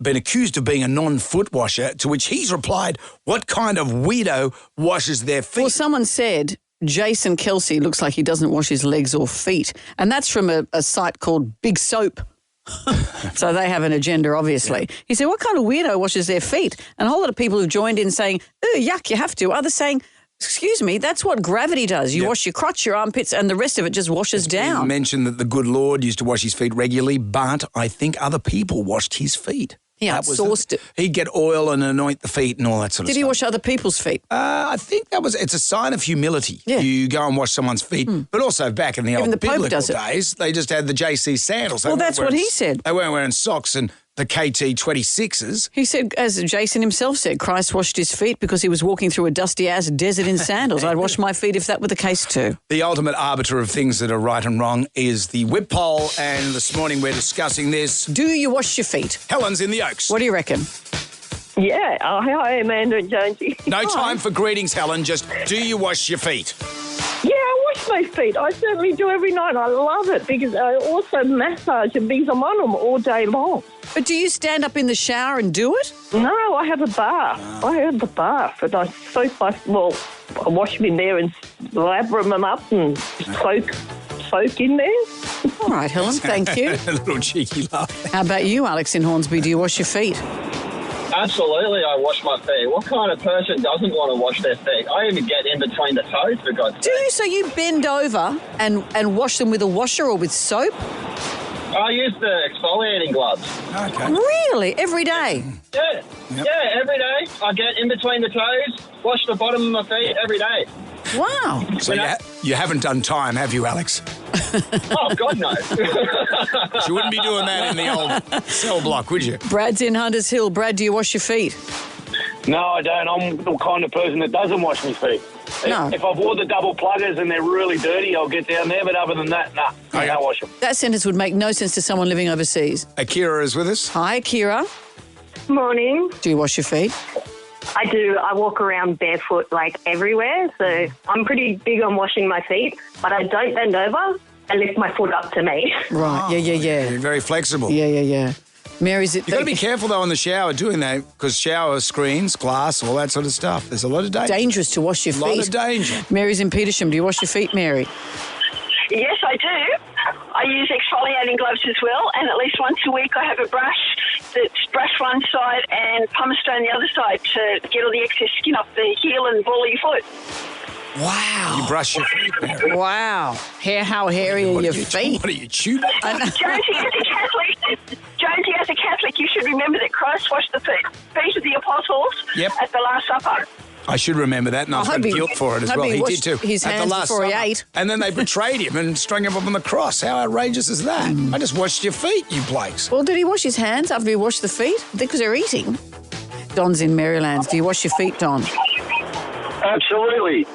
Speaker 1: been accused of being a non-foot washer, to which he's replied, what kind of weirdo washes their feet?
Speaker 2: Well, someone said Jason Kelce looks like he doesn't wash his legs or feet, and that's from a site called Big Soap. So they have an agenda, obviously. Yeah. He said, what kind of weirdo washes their feet? And a whole lot of people have joined in saying, oh, yuck, you have to. Others saying, excuse me, that's what gravity does. You wash your crotch, your armpits, and the rest of it just washes down.
Speaker 1: He mentioned that the good Lord used to wash his feet regularly, but I think other people washed his feet.
Speaker 2: He outsourced it.
Speaker 1: He'd get oil and anoint the feet and all that sort of stuff.
Speaker 2: Did he wash other people's feet?
Speaker 1: I think it's a sign of humility. Yeah. You go and wash someone's feet. But also back in the old biblical days, they just had the JC sandals.
Speaker 2: Well, that's what he said.
Speaker 1: They weren't wearing socks and the KT26s.
Speaker 2: He said, as Jason himself said, Christ washed his feet because he was walking through a dusty-ass desert in sandals. I'd wash my feet if that were the case too.
Speaker 1: The ultimate arbiter of things that are right and wrong is the whip poll, and this morning we're discussing this.
Speaker 2: Do you wash your feet?
Speaker 1: Helen's in the Oaks.
Speaker 2: What do you reckon?
Speaker 11: Yeah. Oh, hi, Amanda and Jonesy.
Speaker 1: No time for greetings, Helen. Just do you wash your feet?
Speaker 11: Yeah, I wash my feet. I certainly do every night. I love it because I also massage them because I'm on them all day long.
Speaker 2: But do you stand up in the shower and do it?
Speaker 11: No, I have a bath. I have the bath, and I I wash them in there and lather them up and soak in there.
Speaker 2: All right, Helen, thank you.
Speaker 1: A little cheeky laugh.
Speaker 2: How about you, Alex in Hornsby? Do you wash your feet?
Speaker 14: Absolutely, I wash my feet. What kind of person doesn't want to wash their feet? I even get in between the toes, for God's sake.
Speaker 2: Do you? So you bend over and wash them with a washer or with soap?
Speaker 14: I use the exfoliating gloves.
Speaker 1: Okay.
Speaker 2: Really? Every day?
Speaker 14: Yeah.
Speaker 1: Yep.
Speaker 14: Yeah, every day. I get in between the toes, wash the bottom of my feet every day.
Speaker 2: Wow.
Speaker 1: So you haven't done time, have you, Alex?
Speaker 14: Oh, God, no.
Speaker 1: You wouldn't be doing that in the old cell block, would you?
Speaker 2: Brad's in Hunters Hill. Brad, do you wash your feet?
Speaker 16: No, I don't. I'm the kind of person that doesn't wash my feet.
Speaker 2: No.
Speaker 16: If I've wore the double pluggers and they're really dirty, I'll get down there. But other than that, nah, I don't wash them.
Speaker 2: That sentence would make no sense to someone living overseas.
Speaker 1: Akira is with us.
Speaker 2: Hi, Akira.
Speaker 19: Morning.
Speaker 2: Do you wash your feet?
Speaker 19: I do. I walk around barefoot like everywhere, so I'm pretty big on washing my feet, but I don't bend over. I lift my foot up to me.
Speaker 2: Right, yeah.
Speaker 1: You're very flexible.
Speaker 2: Yeah. Mary's...
Speaker 1: You've got to be careful, though, in the shower doing that, because shower screens, glass, all that sort of stuff. There's a lot of danger.
Speaker 2: Dangerous to wash your feet.
Speaker 1: A lot of danger.
Speaker 2: Mary's in Petersham. Do you wash your feet, Mary?
Speaker 20: Yes, I do. I use exfoliating gloves as well, and at least once a week I have a brush that's brush one side and pumice stone the other side to get all the excess skin off the heel and ball of your foot.
Speaker 2: Wow.
Speaker 1: You brush your feet, Mary.
Speaker 2: Wow. How hairy are your feet?
Speaker 1: What are you, chewing?
Speaker 20: Jonesy, as a Catholic, you should remember that Christ washed the feet of the apostles at the Last Supper.
Speaker 1: I should remember that, and I was got guilt for it as well. He did too.
Speaker 2: His
Speaker 1: at
Speaker 2: hands
Speaker 1: the last
Speaker 2: before he
Speaker 1: supper.
Speaker 2: ate.
Speaker 1: And then they betrayed him and strung him up on the cross. How outrageous is that? I just washed your feet, you blokes.
Speaker 2: Well, did he wash his hands after he washed the feet? Because they're eating. Don's in Maryland. Do you wash your feet, Don?
Speaker 16: Absolutely.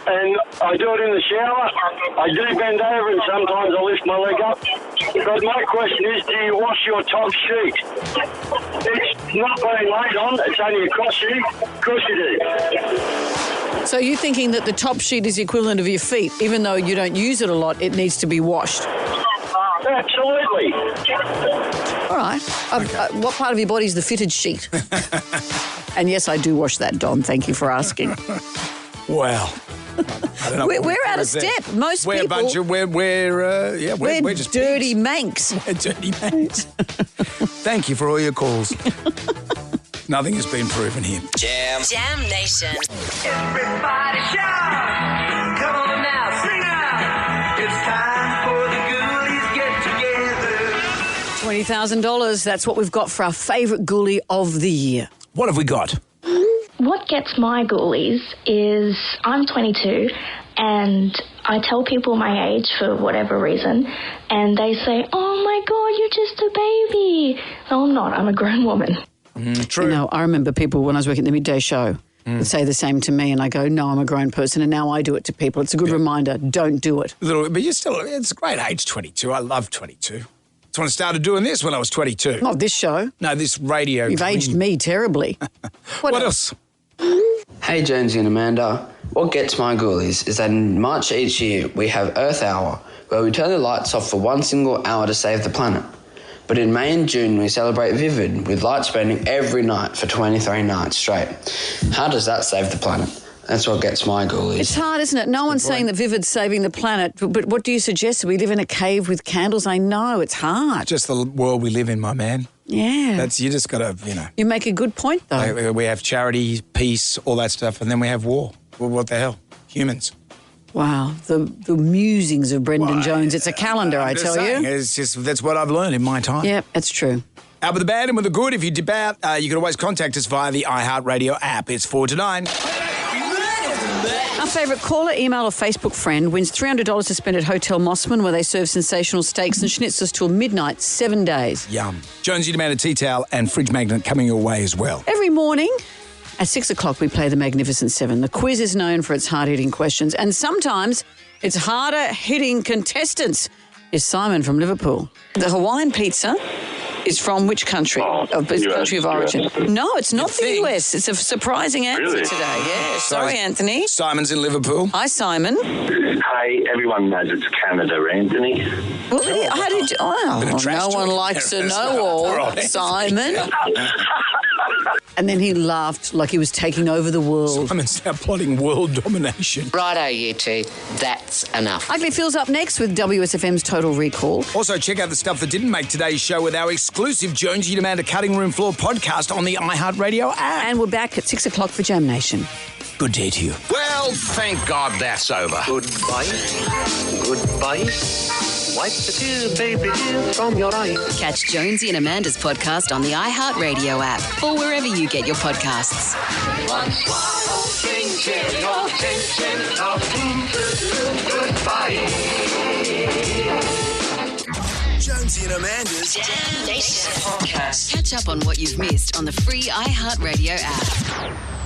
Speaker 16: And I do it in the shower. I do bend over and sometimes I lift my leg up. But my question is, do you wash your top sheet? It's not being laid on. It's only a cross sheet. Of course you do.
Speaker 2: So you're thinking that the top sheet is the equivalent of your feet. Even though you don't use it a lot, it needs to be washed.
Speaker 16: Absolutely.
Speaker 2: All right. What part of your body is the fitted sheet? And yes, I do wash that, Don. Thank you for asking.
Speaker 1: Well, I don't know.
Speaker 2: We're out of step. Most
Speaker 1: we're
Speaker 2: people.
Speaker 1: A bunch of, we're just
Speaker 2: dirty Manx.
Speaker 1: We're dirty Manx. Thank you for all your calls. Nothing has been proven here.
Speaker 23: Jam Nation.
Speaker 17: Everybody shout! Come on now, sing out! It's time for the Ghoulies get together.
Speaker 2: $20,000. That's what we've got for our favourite ghoulie of the year.
Speaker 1: What have we got?
Speaker 26: What gets my ghoulies is I'm 22 and I tell people my age for whatever reason and they say, oh my God, you're just a baby. No, I'm not. I'm a grown woman.
Speaker 1: True.
Speaker 2: You know, I remember people when I was working at the midday show would say the same to me and I go, no, I'm a grown person, and now I do it to people. It's a good reminder. Don't do it.
Speaker 1: But you're still, it's a great age, 22. I love 22. That's when I started doing this when I was 22.
Speaker 2: Not this show.
Speaker 1: No, this radio.
Speaker 2: You've aged me terribly.
Speaker 1: What else?
Speaker 27: Hey, Jonesy and Amanda. What gets my ghoulies is that in March each year we have Earth Hour, where we turn the lights off for 1 single hour to save the planet. But in May and June we celebrate Vivid with lights burning every night for 23 nights straight. How does that save the planet? That's what gets my ghoulies.
Speaker 2: It's hard, isn't it? No one's saying that Vivid's saving the planet, but what do you suggest? We live in a cave with candles? I know, it's hard.
Speaker 1: Just the world we live in, my man.
Speaker 2: Yeah.
Speaker 1: You just got to,
Speaker 2: You make a good point, though.
Speaker 1: We have charity, peace, all that stuff, and then we have war. Well, what the hell? Humans.
Speaker 2: Wow. The musings of Brendan Jones. It's a calendar, I tell you.
Speaker 1: It's just, that's what I've learned in my time.
Speaker 2: Yeah, that's true.
Speaker 1: Out with the bad and with the good. If you dip out, you can always contact us via the iHeartRadio app. It's 4 to 9.
Speaker 2: Our favourite caller, email or Facebook friend wins $300 to spend at Hotel Mossman, where they serve sensational steaks and schnitzels till midnight, 7 days.
Speaker 1: Yum. Jonesy Demand tea towel and fridge magnet coming your way as well.
Speaker 2: Every morning at 6 o'clock, we play the Magnificent Seven. The quiz is known for its hard-hitting questions, and sometimes its harder-hitting contestants. Is Simon from Liverpool. The Hawaiian pizza is from which country? Country of origin? No, it's not the US. It's a surprising answer today. Yeah. Sorry, Anthony.
Speaker 1: Simon's in Liverpool.
Speaker 2: Hi, Simon.
Speaker 3: Hey, everyone knows it's Canada, Anthony.
Speaker 2: Well, how did you... Oh, no one likes to know all, Simon. And then he laughed like he was taking over the world.
Speaker 1: Simon's now plotting world domination.
Speaker 4: Righto, you two. That's enough.
Speaker 2: Ugly Phil's up next with WSFM's Total Recall.
Speaker 1: Also, check out the stuff that didn't make today's show with our exclusive Jonesy Demand a Cutting Room Floor podcast on the iHeartRadio app.
Speaker 2: And we're back at 6 o'clock for Jam Nation.
Speaker 1: Good day to you.
Speaker 17: Well, thank God that's over.
Speaker 5: Goodbye. Goodbye. Wipe the tears, baby, from your eyes.
Speaker 23: Catch Jonesy and Amanda's podcast on the iHeartRadio app or wherever you get your podcasts.
Speaker 17: Jonesy and Amanda's
Speaker 23: Jam Nation podcast. Catch up on what you've missed on the free iHeartRadio app.